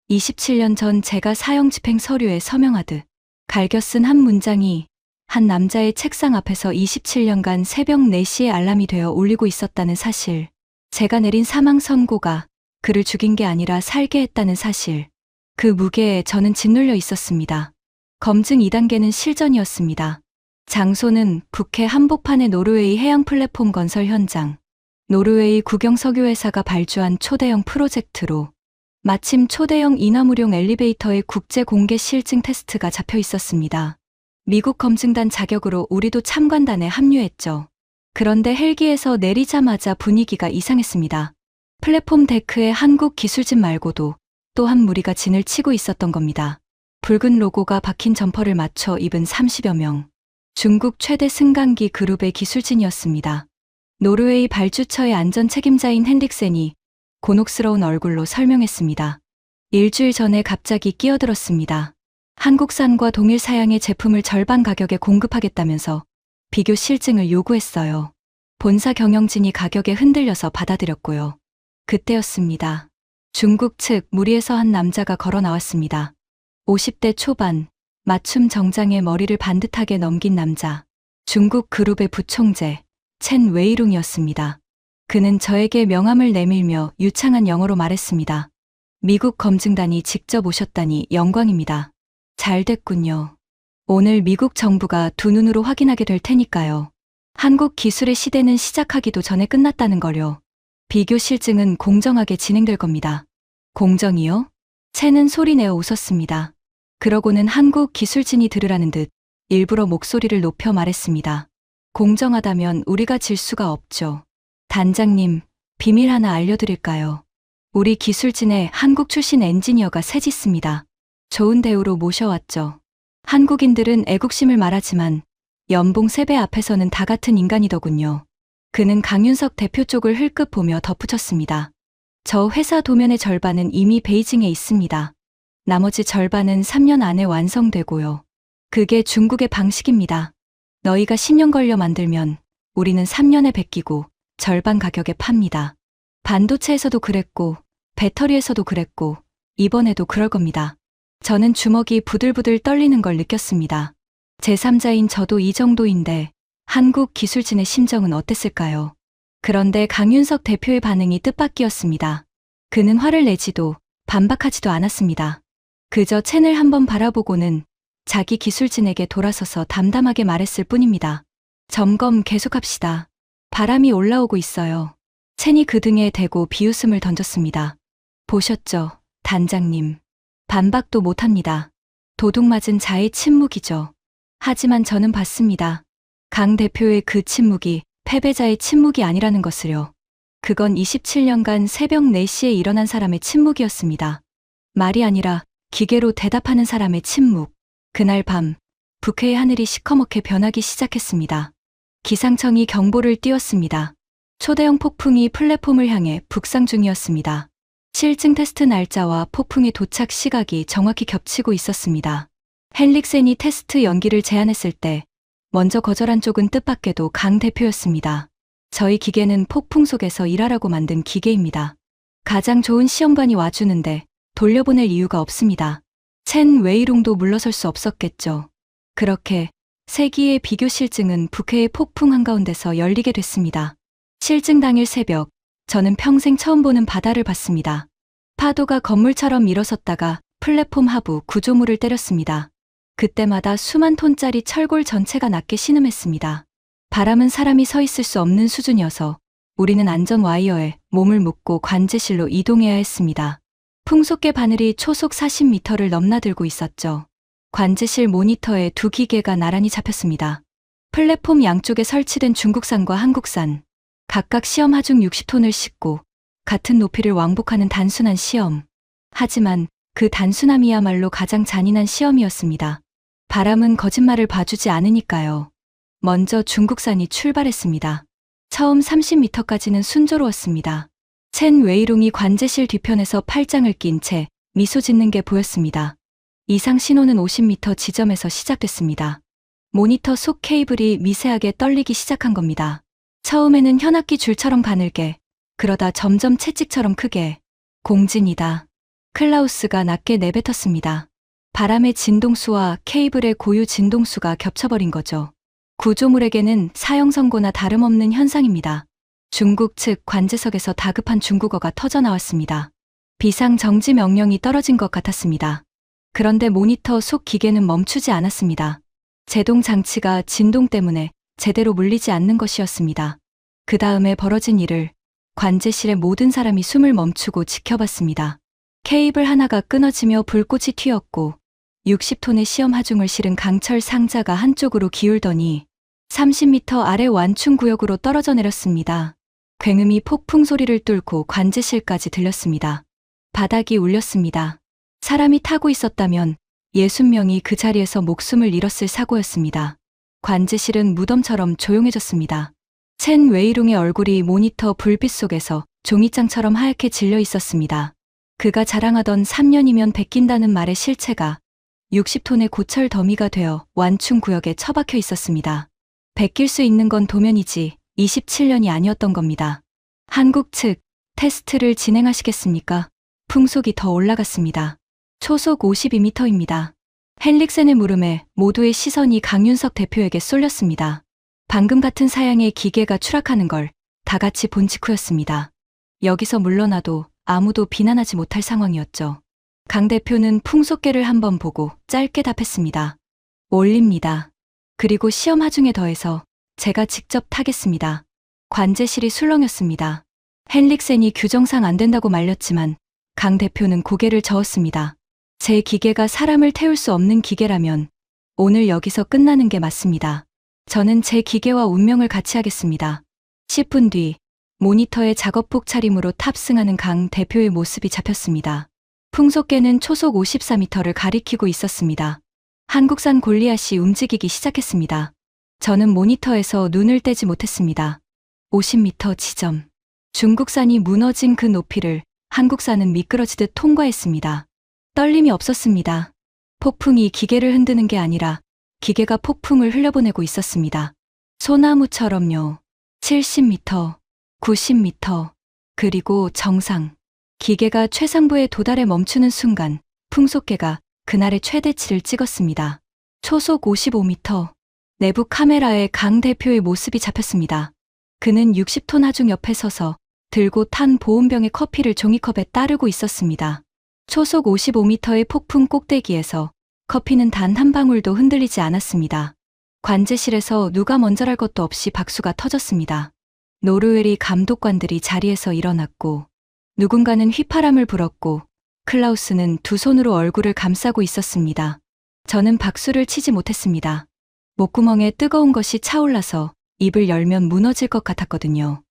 27년 전 제가 사형 집행 서류에 서명하듯 갈겨 쓴 한 문장이 한 남자의 책상 앞에서 27년간 새벽 4시에 알람이 되어 울리고 있었다는 사실. 제가 내린 사망 선고가 그를 죽인 게 아니라 살게 했다는 사실. 그 무게에 저는 짓눌려 있었습니다. 검증 2단계는 실전이었습니다. 장소는 북해 한복판의 노르웨이 해양 플랫폼 건설 현장. 노르웨이 국영석유회사가 발주한 초대형 프로젝트로 마침 초대형 인화물용 엘리베이터의 국제 공개 실증 테스트가 잡혀 있었습니다. 미국 검증단 자격으로 우리도 참관단에 합류했죠. 그런데 헬기에서 내리자마자 분위기가 이상했습니다. 플랫폼 데크에 한국 기술진 말고도 또 한 무리가 진을 치고 있었던 겁니다. 붉은 로고가 박힌 점퍼를 맞춰 입은 30여 명. 중국 최대 승강기 그룹의 기술진이었습니다. 노르웨이 발주처의 안전 책임자인 헨릭센이 곤혹스러운 얼굴로 설명했습니다. 일주일 전에 갑자기 끼어들었습니다. 한국산과 동일 사양의 제품을 절반 가격에 공급하겠다면서 비교 실증을 요구했어요. 본사 경영진이 가격에 흔들려서 받아들였고요. 그때였습니다. 중국 측 무리에서 한 남자가 걸어 나왔습니다. 50대 초반, 맞춤 정장에 머리를 반듯하게 넘긴 남자. 중국 그룹의 부총재, 첸 웨이룽이었습니다. 그는 저에게 명함을 내밀며 유창한 영어로 말했습니다. 미국 검증단이 직접 오셨다니 영광입니다. 잘 됐군요. 오늘 미국 정부가 두 눈으로 확인하게 될 테니까요. 한국 기술의 시대는 시작하기도 전에 끝났다는 거요. 비교 실증은 공정하게 진행될 겁니다. 공정이요? 첸은 소리내어 웃었습니다. 그러고는 한국 기술진이 들으라는 듯 일부러 목소리를 높여 말했습니다. 공정하다면 우리가 질 수가 없죠. 단장님, 비밀 하나 알려드릴까요? 우리 기술진에 한국 출신 엔지니어가 셋 있습니다. 좋은 대우로 모셔왔죠. 한국인들은 애국심을 말하지만 연봉 3배 앞에서는 다 같은 인간이더군요. 그는 강윤석 대표 쪽을 흘끗 보며 덧붙였습니다. 저 회사 도면의 절반은 이미 베이징에 있습니다. 나머지 절반은 3년 안에 완성되고요. 그게 중국의 방식입니다. 너희가 10년 걸려 만들면 우리는 3년에 베끼고 절반 가격에 팝니다. 반도체에서도 그랬고 배터리에서도 그랬고 이번에도 그럴 겁니다. 저는 주먹이 부들부들 떨리는 걸 느꼈습니다. 제3자인 저도 이 정도인데 한국 기술진의 심정은 어땠을까요? 그런데 강윤석 대표의 반응이 뜻밖이었습니다. 그는 화를 내지도 반박하지도 않았습니다. 그저 첸을 한번 바라보고는 자기 기술진에게 돌아서서 담담하게 말했을 뿐입니다. 점검 계속합시다. 바람이 올라오고 있어요. 첸이 그 등에 대고 비웃음을 던졌습니다. 보셨죠, 단장님. 반박도 못합니다. 도둑맞은 자의 침묵이죠. 하지만 저는 봤습니다. 강 대표의 그 침묵이 패배자의 침묵이 아니라는 것을요. 그건 27년간 새벽 4시에 일어난 사람의 침묵이었습니다. 말이 아니라 기계로 대답하는 사람의 침묵. 그날 밤 북해의 하늘이 시커멓게 변하기 시작했습니다. 기상청이 경보를 띄웠습니다. 초대형 폭풍이 플랫폼을 향해 북상 중이었습니다. 실증 테스트 날짜와 폭풍의 도착 시각이 정확히 겹치고 있었습니다. 헨릭센이 테스트 연기를 제안했을 때 먼저 거절한 쪽은 뜻밖에도 강 대표였습니다. 저희 기계는 폭풍 속에서 일하라고 만든 기계입니다. 가장 좋은 시험관이 와주는데 돌려보낼 이유가 없습니다. 첸 웨이룽도 물러설 수 없었겠죠. 그렇게 세기의 비교 실증은 북해의 폭풍 한가운데서 열리게 됐습니다. 실증 당일 새벽, 저는 평생 처음 보는 바다를 봤습니다. 파도가 건물처럼 일어섰다가 플랫폼 하부 구조물을 때렸습니다. 그때마다 수만 톤짜리 철골 전체가 낮게 신음했습니다. 바람은 사람이 서 있을 수 없는 수준이어서 우리는 안전 와이어에 몸을 묶고 관제실로 이동해야 했습니다. 풍속계 바늘이 초속 40m를 넘나들고 있었죠. 관제실 모니터에 두 기계가 나란히 잡혔습니다. 플랫폼 양쪽에 설치된 중국산과 한국산, 각각 시험 하중 60톤을 싣고 같은 높이를 왕복하는 단순한 시험. 하지만 그 단순함이야말로 가장 잔인한 시험이었습니다. 바람은 거짓말을 봐주지 않으니까요. 먼저 중국산이 출발했습니다. 처음 30m까지는 순조로웠습니다. 첸 웨이룽이 관제실 뒤편에서 팔짱을 낀 채 미소 짓는 게 보였습니다. 이상 신호는 50m 지점에서 시작됐습니다. 모니터 속 케이블이 미세하게 떨리기 시작한 겁니다. 처음에는 현악기 줄처럼 가늘게, 그러다 점점 채찍처럼 크게. 공진이다. 클라우스가 낮게 내뱉었습니다. 바람의 진동수와 케이블의 고유 진동수가 겹쳐버린 거죠. 구조물에게는 사형선고나 다름없는 현상입니다. 중국 측 관제석에서 다급한 중국어가 터져나왔습니다. 비상 정지 명령이 떨어진 것 같았습니다. 그런데 모니터 속 기계는 멈추지 않았습니다. 제동 장치가 진동 때문에 제대로 물리지 않는 것이었습니다. 그 다음에 벌어진 일을 관제실의 모든 사람이 숨을 멈추고 지켜봤습니다. 케이블 하나가 끊어지며 불꽃이 튀었고 60톤의 시험 하중을 실은 강철 상자가 한쪽으로 기울더니 30m 아래 완충 구역으로 떨어져 내렸습니다. 굉음이 폭풍 소리를 뚫고 관제실까지 들렸습니다. 바닥이 울렸습니다. 사람이 타고 있었다면 60명이 그 자리에서 목숨을 잃었을 사고였습니다. 관제실은 무덤처럼 조용해졌습니다. 첸 웨이룽의 얼굴이 모니터 불빛 속에서 종이장처럼 하얗게 질려 있었습니다. 그가 자랑하던 3년이면 베낀다는 말의 실체가 60톤의 고철 더미가 되어 완충 구역에 처박혀 있었습니다. 베낄 수 있는 건 도면이지 27년이 아니었던 겁니다. 한국 측, 테스트를 진행하시겠습니까? 풍속이 더 올라갔습니다. 초속 52m입니다. 헨릭센의 물음에 모두의 시선이 강윤석 대표에게 쏠렸습니다. 방금 같은 사양의 기계가 추락하는 걸 다 같이 본 직후였습니다. 여기서 물러나도 아무도 비난하지 못할 상황이었죠. 강 대표는 풍속계를 한번 보고 짧게 답했습니다. 올립니다. 그리고 시험 하중에 더해서 제가 직접 타겠습니다. 관제실이 술렁였습니다. 헨릭센이 규정상 안 된다고 말렸지만 강 대표는 고개를 저었습니다. 제 기계가 사람을 태울 수 없는 기계라면 오늘 여기서 끝나는 게 맞습니다. 저는 제 기계와 운명을 같이 하겠습니다. 10분 뒤 모니터에 작업복 차림으로 탑승하는 강 대표의 모습이 잡혔습니다. 풍속계는 초속 54m를 가리키고 있었습니다. 한국산 골리앗이 움직이기 시작했습니다. 저는 모니터에서 눈을 떼지 못했습니다. 50m 지점. 중국산이 무너진 그 높이를 한국산은 미끄러지듯 통과했습니다. 떨림이 없었습니다. 폭풍이 기계를 흔드는 게 아니라 기계가 폭풍을 흘려보내고 있었습니다. 소나무처럼요. 70m, 90m, 그리고 정상. 기계가 최상부에 도달해 멈추는 순간 풍속계가 그날의 최대치를 찍었습니다. 초속 55m. 내부 카메라에 강 대표의 모습이 잡혔습니다. 그는 60톤 하중 옆에 서서 들고 탄 보온병의 커피를 종이컵에 따르고 있었습니다. 초속 55m의 폭풍 꼭대기에서 커피는 단 한 방울도 흔들리지 않았습니다. 관제실에서 누가 먼저랄 것도 없이 박수가 터졌습니다. 노르웨리 감독관들이 자리에서 일어났고 누군가는 휘파람을 불었고 클라우스는 두 손으로 얼굴을 감싸고 있었습니다. 저는 박수를 치지 못했습니다. 목구멍에 뜨거운 것이 차올라서 입을 열면 무너질 것 같았거든요.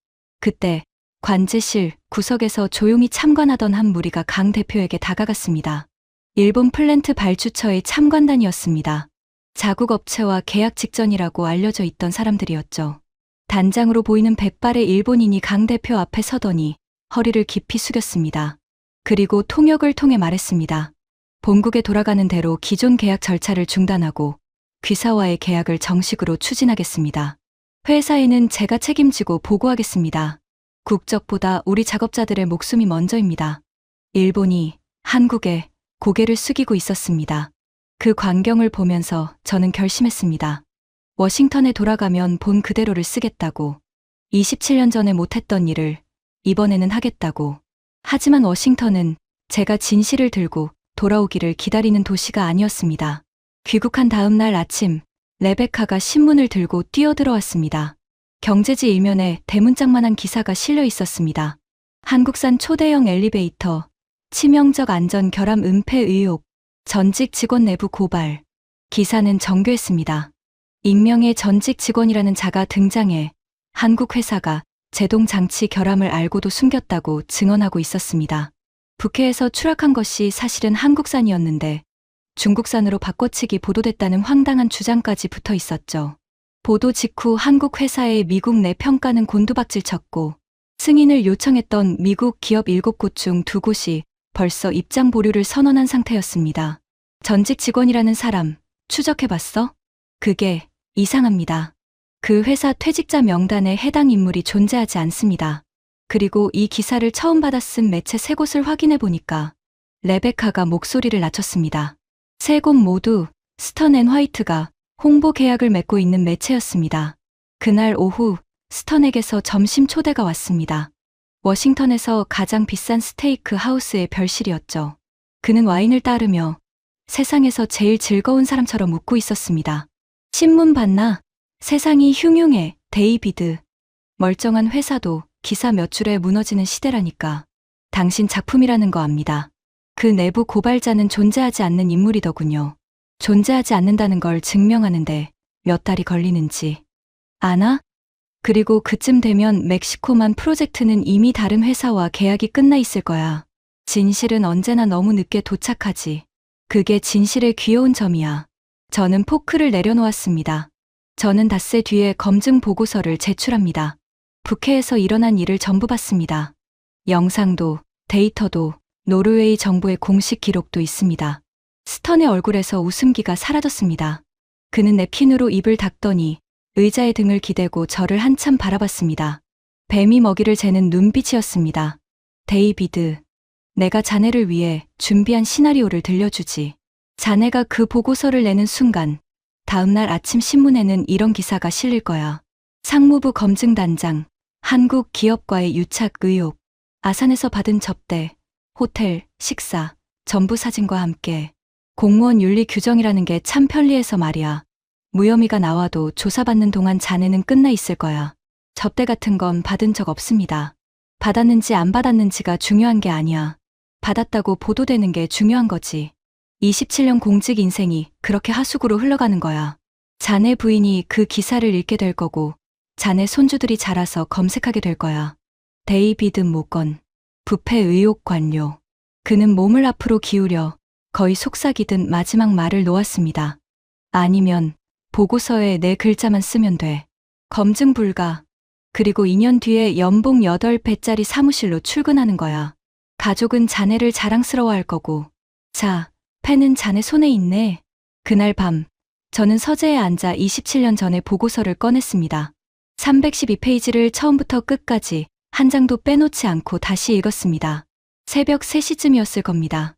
그때 관제실 구석에서 조용히 참관하던 한 무리가 강 대표에게 다가갔습니다. 일본 플랜트 발주처의 참관단이었습니다. 자국업체와 계약 직전이라고 알려져 있던 사람들이었죠. 단장으로 보이는 백발의 일본인이 강 대표 앞에 서더니 허리를 깊이 숙였습니다. 그리고 통역을 통해 말했습니다. 본국에 돌아가는 대로 기존 계약 절차를 중단하고 귀사와의 계약을 정식으로 추진하겠습니다. 회사에는 제가 책임지고 보고하겠습니다. 국적보다 우리 작업자들의 목숨이 먼저입니다. 일본이 한국에 고개를 숙이고 있었습니다. 그 광경을 보면서 저는 결심했습니다. 워싱턴에 돌아가면 본 그대로를 쓰겠다고. 27년 전에 못했던 일을 이번에는 하겠다고. 하지만 워싱턴은 제가 진실을 들고 돌아오기를 기다리는 도시가 아니었습니다. 귀국한 다음 날 아침, 레베카가 신문을 들고 뛰어들어왔습니다. 경제지 일면에 대문짝만한 기사가 실려 있었습니다. 한국산 초대형 엘리베이터, 치명적 안전 결함 은폐 의혹, 전직 직원 내부 고발. 기사는 정교했습니다. 익명의 전직 직원이라는 자가 등장해 한국 회사가 제동 장치 결함을 알고도 숨겼다고 증언하고 있었습니다. 북해에서 추락한 것이 사실은 한국산이었는데 중국산으로 바꿔치기 보도됐다는 황당한 주장까지 붙어 있었죠. 보도 직후 한국 회사의 미국 내 평가는 곤두박질 쳤고 승인을 요청했던 미국 기업 7곳 중 2곳이 벌써 입장 보류를 선언한 상태였습니다. 전직 직원이라는 사람 추적해봤어? 그게 이상합니다. 그 회사 퇴직자 명단에 해당 인물이 존재하지 않습니다. 그리고 이 기사를 처음 받아쓴 매체 3곳을 확인해 보니까 레베카가 목소리를 낮췄습니다. 3곳 모두 스턴 앤 화이트가 홍보 계약을 맺고 있는 매체였습니다. 그날 오후 스턴에게서 점심 초대가 왔습니다. 워싱턴에서 가장 비싼 스테이크 하우스의 별실이었죠. 그는 와인을 따르며 세상에서 제일 즐거운 사람처럼 웃고 있었습니다. 신문 봤나? 세상이 흉흉해, 데이비드. 멀쩡한 회사도 기사 몇 줄에 무너지는 시대라니까. 당신 작품이라는 거 압니다. 그 내부 고발자는 존재하지 않는 인물이더군요. 존재하지 않는다는 걸 증명하는데 몇 달이 걸리는지. 아나? 그리고 그쯤 되면 멕시코만 프로젝트는 이미 다른 회사와 계약이 끝나 있을 거야. 진실은 언제나 너무 늦게 도착하지. 그게 진실의 귀여운 점이야. 저는 포크를 내려놓았습니다. 저는 닷새 뒤에 검증 보고서를 제출합니다. 북해에서 일어난 일을 전부 봤습니다. 영상도 데이터도 노르웨이 정부의 공식 기록도 있습니다. 스턴의 얼굴에서 웃음기가 사라졌습니다. 그는 냅킨으로 입을 닦더니 의자에 등을 기대고 저를 한참 바라봤습니다. 뱀이 먹이를 재는 눈빛이었습니다. 데이비드, 내가 자네를 위해 준비한 시나리오를 들려주지. 자네가 그 보고서를 내는 순간 다음날 아침 신문에는 이런 기사가 실릴 거야. 상무부 검증단장, 한국 기업과의 유착 의혹, 아산에서 받은 접대, 호텔, 식사, 전부 사진과 함께. 공무원 윤리 규정이라는 게 참 편리해서 말이야. 무혐의가 나와도 조사받는 동안 자네는 끝나 있을 거야. 접대 같은 건 받은 적 없습니다. 받았는지 안 받았는지가 중요한 게 아니야. 받았다고 보도되는 게 중요한 거지. 27년 공직 인생이 그렇게 하수구로 흘러가는 거야. 자네 부인이 그 기사를 읽게 될 거고 자네 손주들이 자라서 검색하게 될 거야. 데이비드 모건, 부패 의혹 관료. 그는 몸을 앞으로 기울여 거의 속삭이듯 마지막 말을 놓았습니다. 아니면 보고서에 내 글자만 쓰면 돼. 검증 불가. 그리고 2년 뒤에 연봉 8배짜리 사무실로 출근하는 거야. 가족은 자네를 자랑스러워할 거고. 자, 펜은 자네 손에 있네. 그날 밤, 저는 서재에 앉아 27년 전의 보고서를 꺼냈습니다. 312페이지를 처음부터 끝까지 한 장도 빼놓지 않고 다시 읽었습니다. 새벽 3시쯤이었을 겁니다.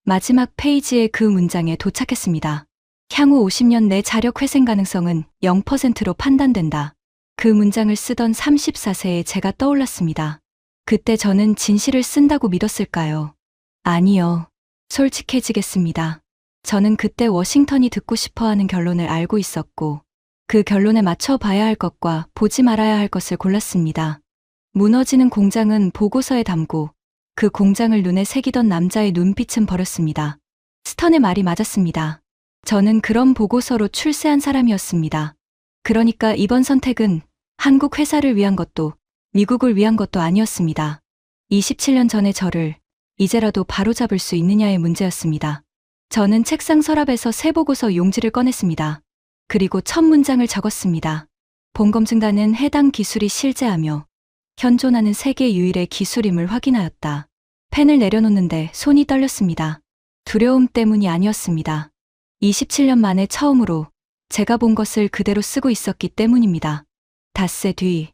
마지막 페이지의 그 문장에 도착했습니다. 향후 50년 내 자력 회생 가능성은 0%로 판단된다. 그 문장을 쓰던 34세의 제가 떠올랐습니다. 그때 저는 진실을 쓴다고 믿었을까요? 아니요. 솔직해지겠습니다. 저는 그때 워싱턴이 듣고 싶어하는 결론을 알고 있었고 그 결론에 맞춰 봐야 할 것과 보지 말아야 할 것을 골랐습니다. 무너지는 공장은 보고서에 담고 그 공장을 눈에 새기던 남자의 눈빛은 버렸습니다. 스턴의 말이 맞았습니다. 저는 그런 보고서로 출세한 사람이었습니다. 그러니까 이번 선택은 한국 회사를 위한 것도 미국을 위한 것도 아니었습니다. 27년 전의 저를 이제라도 바로잡을 수 있느냐의 문제였습니다. 저는 책상 서랍에서 새 보고서 용지를 꺼냈습니다. 그리고 첫 문장을 적었습니다. 본검증단은 해당 기술이 실제하며 현존하는 세계 유일의 기술임을 확인하였다. 펜을 내려놓는데 손이 떨렸습니다. 두려움 때문이 아니었습니다. 27년 만에 처음으로 제가 본 것을 그대로 쓰고 있었기 때문입니다. 닷새 뒤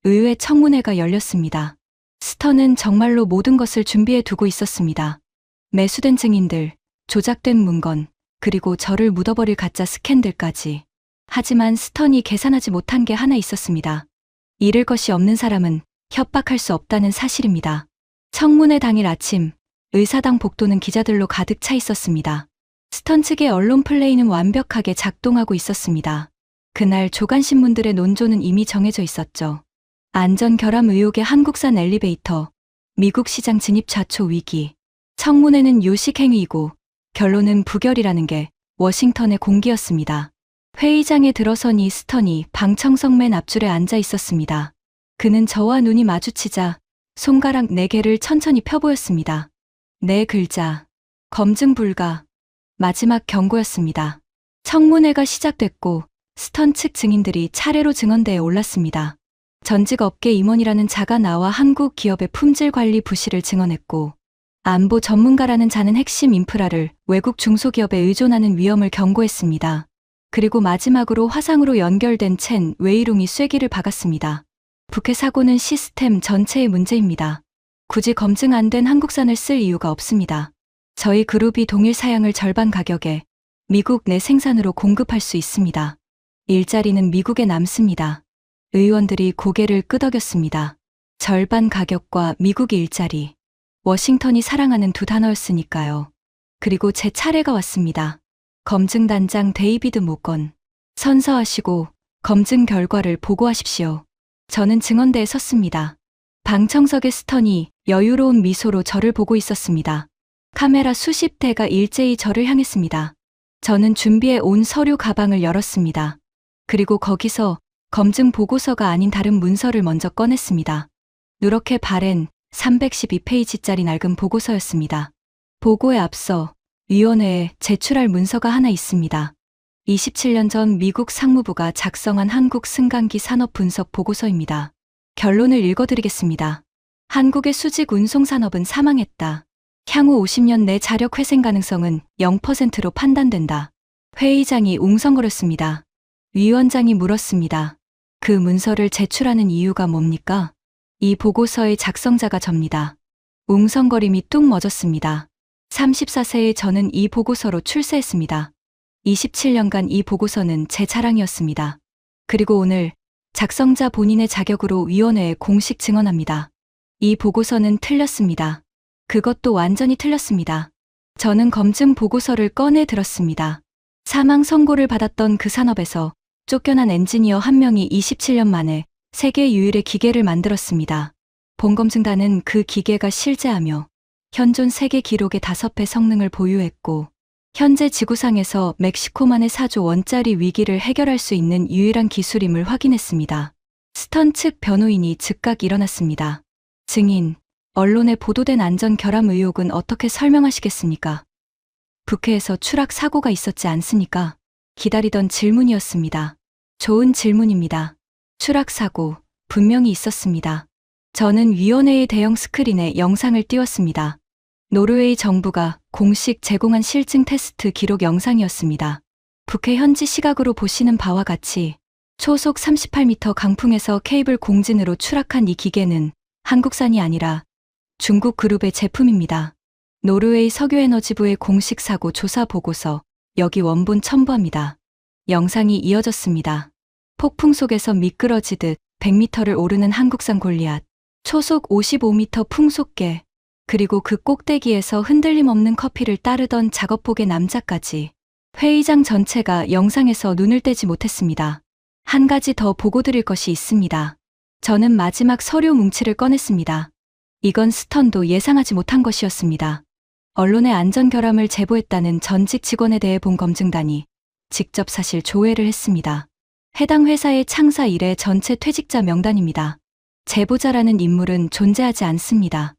의회 청문회가 열렸습니다. 스턴은 정말로 모든 것을 준비해 두고 있었습니다. 매수된 증인들, 조작된 문건, 그리고 저를 묻어버릴 가짜 스캔들까지. 하지만 스턴이 계산하지 못한 게 하나 있었습니다. 잃을 것이 없는 사람은 협박할 수 없다는 사실입니다. 청문회 당일 아침, 의사당 복도는 기자들로 가득 차 있었습니다. 스턴 측의 언론 플레이는 완벽하게 작동하고 있었습니다. 그날 조간신문들의 논조는 이미 정해져 있었죠. 안전 결함 의혹의 한국산 엘리베이터, 미국 시장 진입 좌초 위기, 청문회는 요식행위이고 결론은 부결이라는 게 워싱턴의 공기였습니다. 회의장에 들어서니 스턴이 방청석 맨 앞줄에 앉아 있었습니다. 그는 저와 눈이 마주치자 손가락 4개를 천천히 펴보였습니다. 네 글자, 검증 불가. 마지막 경고였습니다. 청문회가 시작됐고 스턴 측 증인들이 차례로 증언대에 올랐습니다. 전직 업계 임원이라는 자가 나와 한국 기업의 품질 관리 부실을 증언했고 안보 전문가라는 자는 핵심 인프라를 외국 중소기업에 의존하는 위험을 경고했습니다. 그리고 마지막으로 화상으로 연결된 첸 웨이룽이 쐐기를 박았습니다. 북해 사고는 시스템 전체의 문제입니다. 굳이 검증 안 된 한국산을 쓸 이유가 없습니다. 저희 그룹이 동일 사양을 절반 가격에 미국 내 생산으로 공급할 수 있습니다. 일자리는 미국에 남습니다. 의원들이 고개를 끄덕였습니다. 절반 가격과 미국 일자리. 워싱턴이 사랑하는 두 단어였으니까요. 그리고 제 차례가 왔습니다. 검증단장 데이비드 모건. 선서하시고 검증 결과를 보고하십시오. 저는 증언대에 섰습니다. 방청석의 스턴이 여유로운 미소로 저를 보고 있었습니다. 카메라 수십 대가 일제히 저를 향했습니다. 저는 준비해 온 서류 가방을 열었습니다. 그리고 거기서 검증 보고서가 아닌 다른 문서를 먼저 꺼냈습니다. 누렇게 바랜 312페이지짜리 낡은 보고서였습니다. 보고에 앞서 위원회에 제출할 문서가 하나 있습니다. 27년 전 미국 상무부가 작성한 한국 승강기 산업 분석 보고서입니다. 결론을 읽어드리겠습니다. 한국의 수직 운송산업은 사망했다. 향후 50년 내 자력 회생 가능성은 0%로 판단된다. 회의장이 웅성거렸습니다. 위원장이 물었습니다. 그 문서를 제출하는 이유가 뭡니까? 이 보고서의 작성자가 접니다. 웅성거림이 뚝 멎었습니다. 34세의 저는 이 보고서로 출세했습니다. 27년간 이 보고서는 제 자랑이었습니다. 그리고 오늘 작성자 본인의 자격으로 위원회에 공식 증언합니다. 이 보고서는 틀렸습니다. 그것도 완전히 틀렸습니다. 저는 검증 보고서를 꺼내 들었습니다. 사망 선고를 받았던 그 산업에서 쫓겨난 엔지니어 한 명이 27년 만에 세계 유일의 기계를 만들었습니다. 본검증단은 그 기계가 실제하며 현존 세계 기록의 5배 성능을 보유했고 현재 지구상에서 멕시코만의 4조 원짜리 위기를 해결할 수 있는 유일한 기술임을 확인했습니다. 스턴 측 변호인이 즉각 일어났습니다. 증인, 언론에 보도된 안전 결함 의혹은 어떻게 설명하시겠습니까? 북해에서 추락 사고가 있었지 않습니까? 기다리던 질문이었습니다. 좋은 질문입니다. 추락 사고, 분명히 있었습니다. 저는 위원회의 대형 스크린에 영상을 띄웠습니다. 노르웨이 정부가 공식 제공한 실증 테스트 기록 영상이었습니다. 북해 현지 시각으로 보시는 바와 같이 초속 38m 강풍에서 케이블 공진으로 추락한 이 기계는 한국산이 아니라 중국 그룹의 제품입니다. 노르웨이 석유에너지부의 공식 사고 조사 보고서, 여기 원본 첨부합니다. 영상이 이어졌습니다. 폭풍 속에서 미끄러지듯 100m를 오르는 한국산 골리앗, 초속 55m 풍속계, 그리고 그 꼭대기에서 흔들림 없는 커피를 따르던 작업복의 남자까지. 회의장 전체가 영상에서 눈을 떼지 못했습니다. 한 가지 더 보고 드릴 것이 있습니다. 저는 마지막 서류 뭉치를 꺼냈습니다. 이건 스턴도 예상하지 못한 것이었습니다. 언론의 안전 결함을 제보했다는 전직 직원에 대해 본 검증단이 직접 사실 조회를 했습니다. 해당 회사의 창사 이래 전체 퇴직자 명단입니다. 제보자라는 인물은 존재하지 않습니다.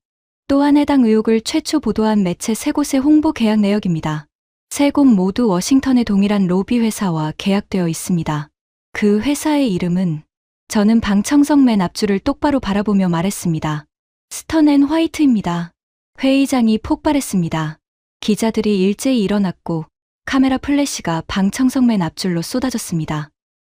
또한 해당 의혹을 최초 보도한 매체 3곳의 홍보 계약 내역입니다. 3곳 모두 워싱턴의 동일한 로비 회사와 계약되어 있습니다. 그 회사의 이름은, 저는 방청석 맨 앞줄을 똑바로 바라보며 말했습니다. 스턴 앤 화이트입니다. 회의장이 폭발했습니다. 기자들이 일제히 일어났고 카메라 플래시가 방청석 맨 앞줄로 쏟아졌습니다.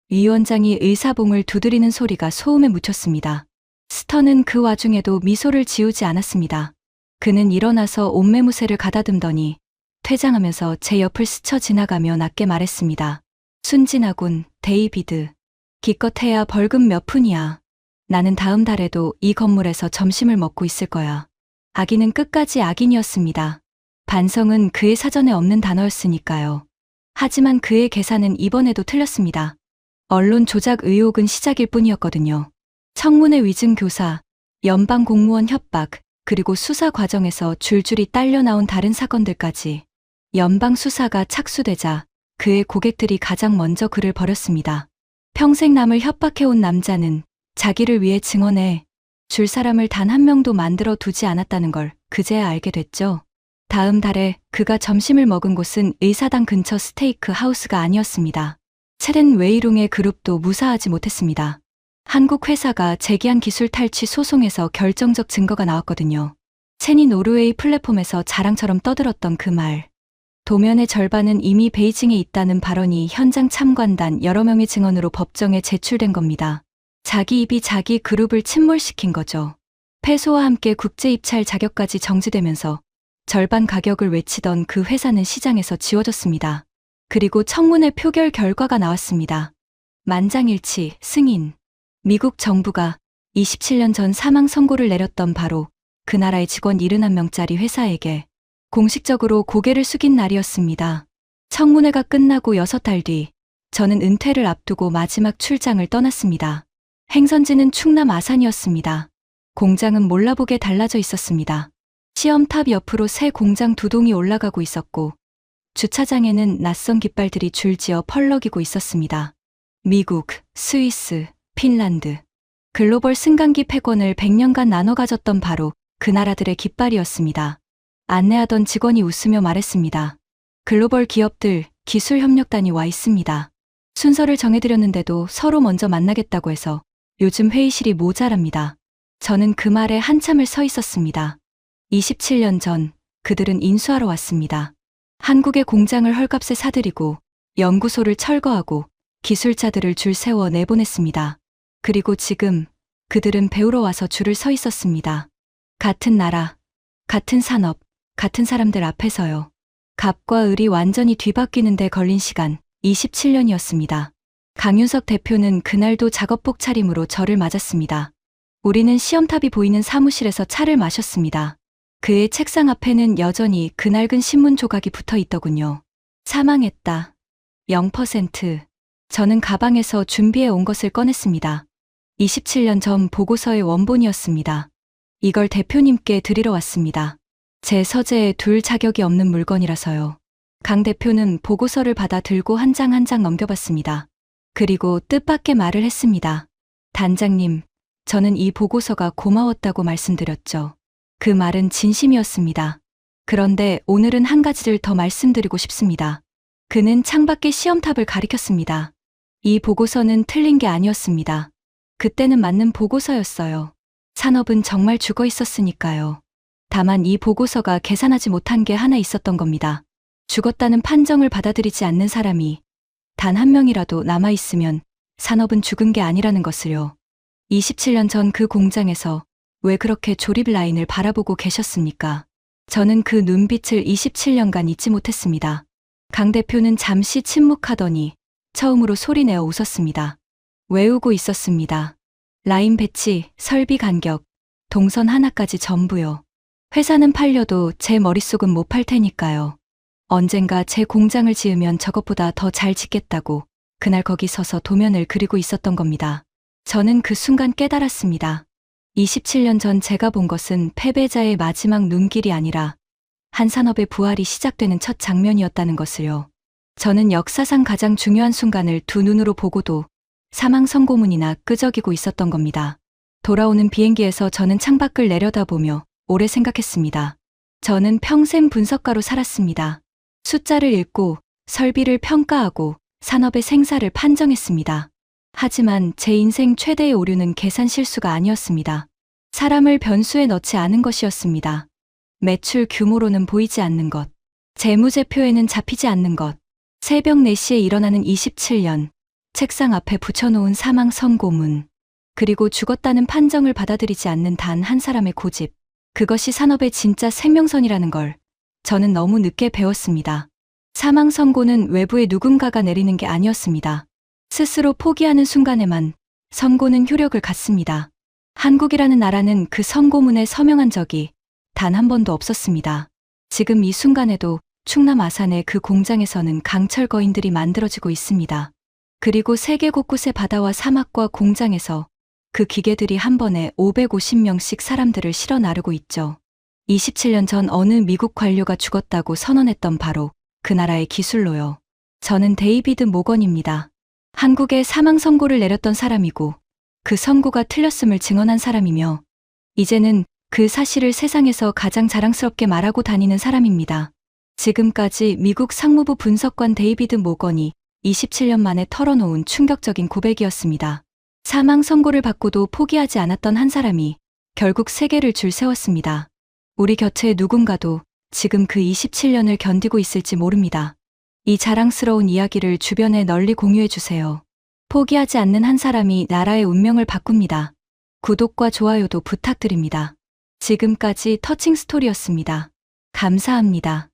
위원장이 의사봉을 두드리는 소리가 소음에 묻혔습니다. 스턴은 그 와중에도 미소를 지우지 않았습니다. 그는 일어나서 옷매무새를 가다듬더니 퇴장하면서 제 옆을 스쳐 지나가며 낮게 말했습니다. 순진하군, 데이비드. 기껏해야 벌금 몇 푼이야. 나는 다음 달에도 이 건물에서 점심을 먹고 있을 거야. 악인은 끝까지 악인이었습니다. 반성은 그의 사전에 없는 단어였으니까요. 하지만 그의 계산은 이번에도 틀렸습니다. 언론 조작 의혹은 시작일 뿐이었거든요. 청문회 위증 교사, 연방 공무원 협박, 그리고 수사 과정에서 줄줄이 딸려 나온 다른 사건들까지. 연방 수사가 착수되자 그의 고객들이 가장 먼저 그를 버렸습니다. 평생 남을 협박해온 남자는 자기를 위해 증언해 줄 사람을 단 한 명도 만들어 두지 않았다는 걸 그제야 알게 됐죠. 다음 달에 그가 점심을 먹은 곳은 의사당 근처 스테이크 하우스가 아니었습니다. 체렌 웨이룽의 그룹도 무사하지 못했습니다. 한국 회사가 제기한 기술 탈취 소송에서 결정적 증거가 나왔거든요. 첸이 노르웨이 플랫폼에서 자랑처럼 떠들었던 그 말. 도면의 절반은 이미 베이징에 있다는 발언이 현장 참관단 여러 명의 증언으로 법정에 제출된 겁니다. 자기 입이 자기 그룹을 침몰시킨 거죠. 패소와 함께 국제 입찰 자격까지 정지되면서 절반 가격을 외치던 그 회사는 시장에서 지워졌습니다. 그리고 청문회 표결 결과가 나왔습니다. 만장일치, 승인. 미국 정부가 27년 전 사망 선고를 내렸던 바로 그 나라의 직원 71명짜리 회사에게 공식적으로 고개를 숙인 날이었습니다. 청문회가 끝나고 6달 뒤, 저는 은퇴를 앞두고 마지막 출장을 떠났습니다. 행선지는 충남 아산이었습니다. 공장은 몰라보게 달라져 있었습니다. 시험탑 옆으로 새 공장 2동이 올라가고 있었고 주차장에는 낯선 깃발들이 줄지어 펄럭이고 있었습니다. 미국, 스위스, 핀란드. 글로벌 승강기 패권을 100년간 나눠 가졌던 바로 그 나라들의 깃발이었습니다. 안내하던 직원이 웃으며 말했습니다. 글로벌 기업들, 기술협력단이 와 있습니다. 순서를 정해드렸는데도 서로 먼저 만나겠다고 해서 요즘 회의실이 모자랍니다. 저는 그 말에 한참을 서 있었습니다. 27년 전 그들은 인수하러 왔습니다. 한국의 공장을 헐값에 사들이고 연구소를 철거하고 기술자들을 줄 세워 내보냈습니다. 그리고 지금 그들은 배우러 와서 줄을 서 있었습니다. 같은 나라, 같은 산업, 같은 사람들 앞에서요. 갑과 을이 완전히 뒤바뀌는데 걸린 시간 27년이었습니다. 강윤석 대표는 그날도 작업복 차림으로 저를 맞았습니다. 우리는 시험탑이 보이는 사무실에서 차를 마셨습니다. 그의 책상 앞에는 여전히 그 낡은 신문 조각이 붙어 있더군요. 사망했다. 0%. 저는 가방에서 준비해 온 것을 꺼냈습니다. 27년 전 보고서의 원본이었습니다. 이걸 대표님께 드리러 왔습니다. 제 서재에 둘 자격이 없는 물건이라서요. 강 대표는 보고서를 받아 들고 한 장 한 장 넘겨봤습니다. 그리고 뜻밖의 말을 했습니다. 단장님, 저는 이 보고서가 고마웠다고 말씀드렸죠. 그 말은 진심이었습니다. 그런데 오늘은 한 가지를 더 말씀드리고 싶습니다. 그는 창밖의 시험탑을 가리켰습니다. 이 보고서는 틀린 게 아니었습니다. 그때는 맞는 보고서였어요. 산업은 정말 죽어 있었으니까요. 다만 이 보고서가 계산하지 못한 게 하나 있었던 겁니다. 죽었다는 판정을 받아들이지 않는 사람이 단 한 명이라도 남아있으면 산업은 죽은 게 아니라는 것을요. 27년 전 그 공장에서 왜 그렇게 조립 라인을 바라보고 계셨습니까? 저는 그 눈빛을 27년간 잊지 못했습니다. 강 대표는 잠시 침묵하더니 처음으로 소리내어 웃었습니다. 외우고 있었습니다. 라인 배치, 설비 간격, 동선 하나까지 전부요. 회사는 팔려도 제 머릿속은 못 팔 테니까요. 언젠가 제 공장을 지으면 저것보다 더 잘 짓겠다고 그날 거기 서서 도면을 그리고 있었던 겁니다. 저는 그 순간 깨달았습니다. 27년 전 제가 본 것은 패배자의 마지막 눈길이 아니라 한 산업의 부활이 시작되는 첫 장면이었다는 것을요. 저는 역사상 가장 중요한 순간을 두 눈으로 보고도 사망 선고문이나 끄적이고 있었던 겁니다. 돌아오는 비행기에서 저는 창밖을 내려다보며 오래 생각했습니다. 저는 평생 분석가로 살았습니다. 숫자를 읽고 설비를 평가하고 산업의 생사를 판정했습니다. 하지만 제 인생 최대의 오류는 계산 실수가 아니었습니다. 사람을 변수에 넣지 않은 것이었습니다. 매출 규모로는 보이지 않는 것, 재무제표에는 잡히지 않는 것, 새벽 4시에 일어나는 27년, 책상 앞에 붙여놓은 사망 선고문, 그리고 죽었다는 판정을 받아들이지 않는 단 한 사람의 고집, 그것이 산업의 진짜 생명선이라는 걸 저는 너무 늦게 배웠습니다. 사망 선고는 외부의 누군가가 내리는 게 아니었습니다. 스스로 포기하는 순간에만 선고는 효력을 갖습니다. 한국이라는 나라는 그 선고문에 서명한 적이 단 한 번도 없었습니다. 지금 이 순간에도 충남 아산의 그 공장에서는 강철 거인들이 만들어지고 있습니다. 그리고 세계 곳곳의 바다와 사막과 공장에서 그 기계들이 한 번에 550명씩 사람들을 실어 나르고 있죠. 27년 전 어느 미국 관료가 죽었다고 선언했던 바로 그 나라의 기술로요. 저는 데이비드 모건입니다. 한국에 사망 선고를 내렸던 사람이고 그 선고가 틀렸음을 증언한 사람이며 이제는 그 사실을 세상에서 가장 자랑스럽게 말하고 다니는 사람입니다. 지금까지 미국 상무부 분석관 데이비드 모건이 27년 만에 털어놓은 충격적인 고백이었습니다. 사망 선고를 받고도 포기하지 않았던 한 사람이 결국 세계를 줄 세웠습니다. 우리 곁에 누군가도 지금 그 27년을 견디고 있을지 모릅니다. 이 자랑스러운 이야기를 주변에 널리 공유해주세요. 포기하지 않는 한 사람이 나라의 운명을 바꿉니다. 구독과 좋아요도 부탁드립니다. 지금까지 터칭 스토리였습니다. 감사합니다.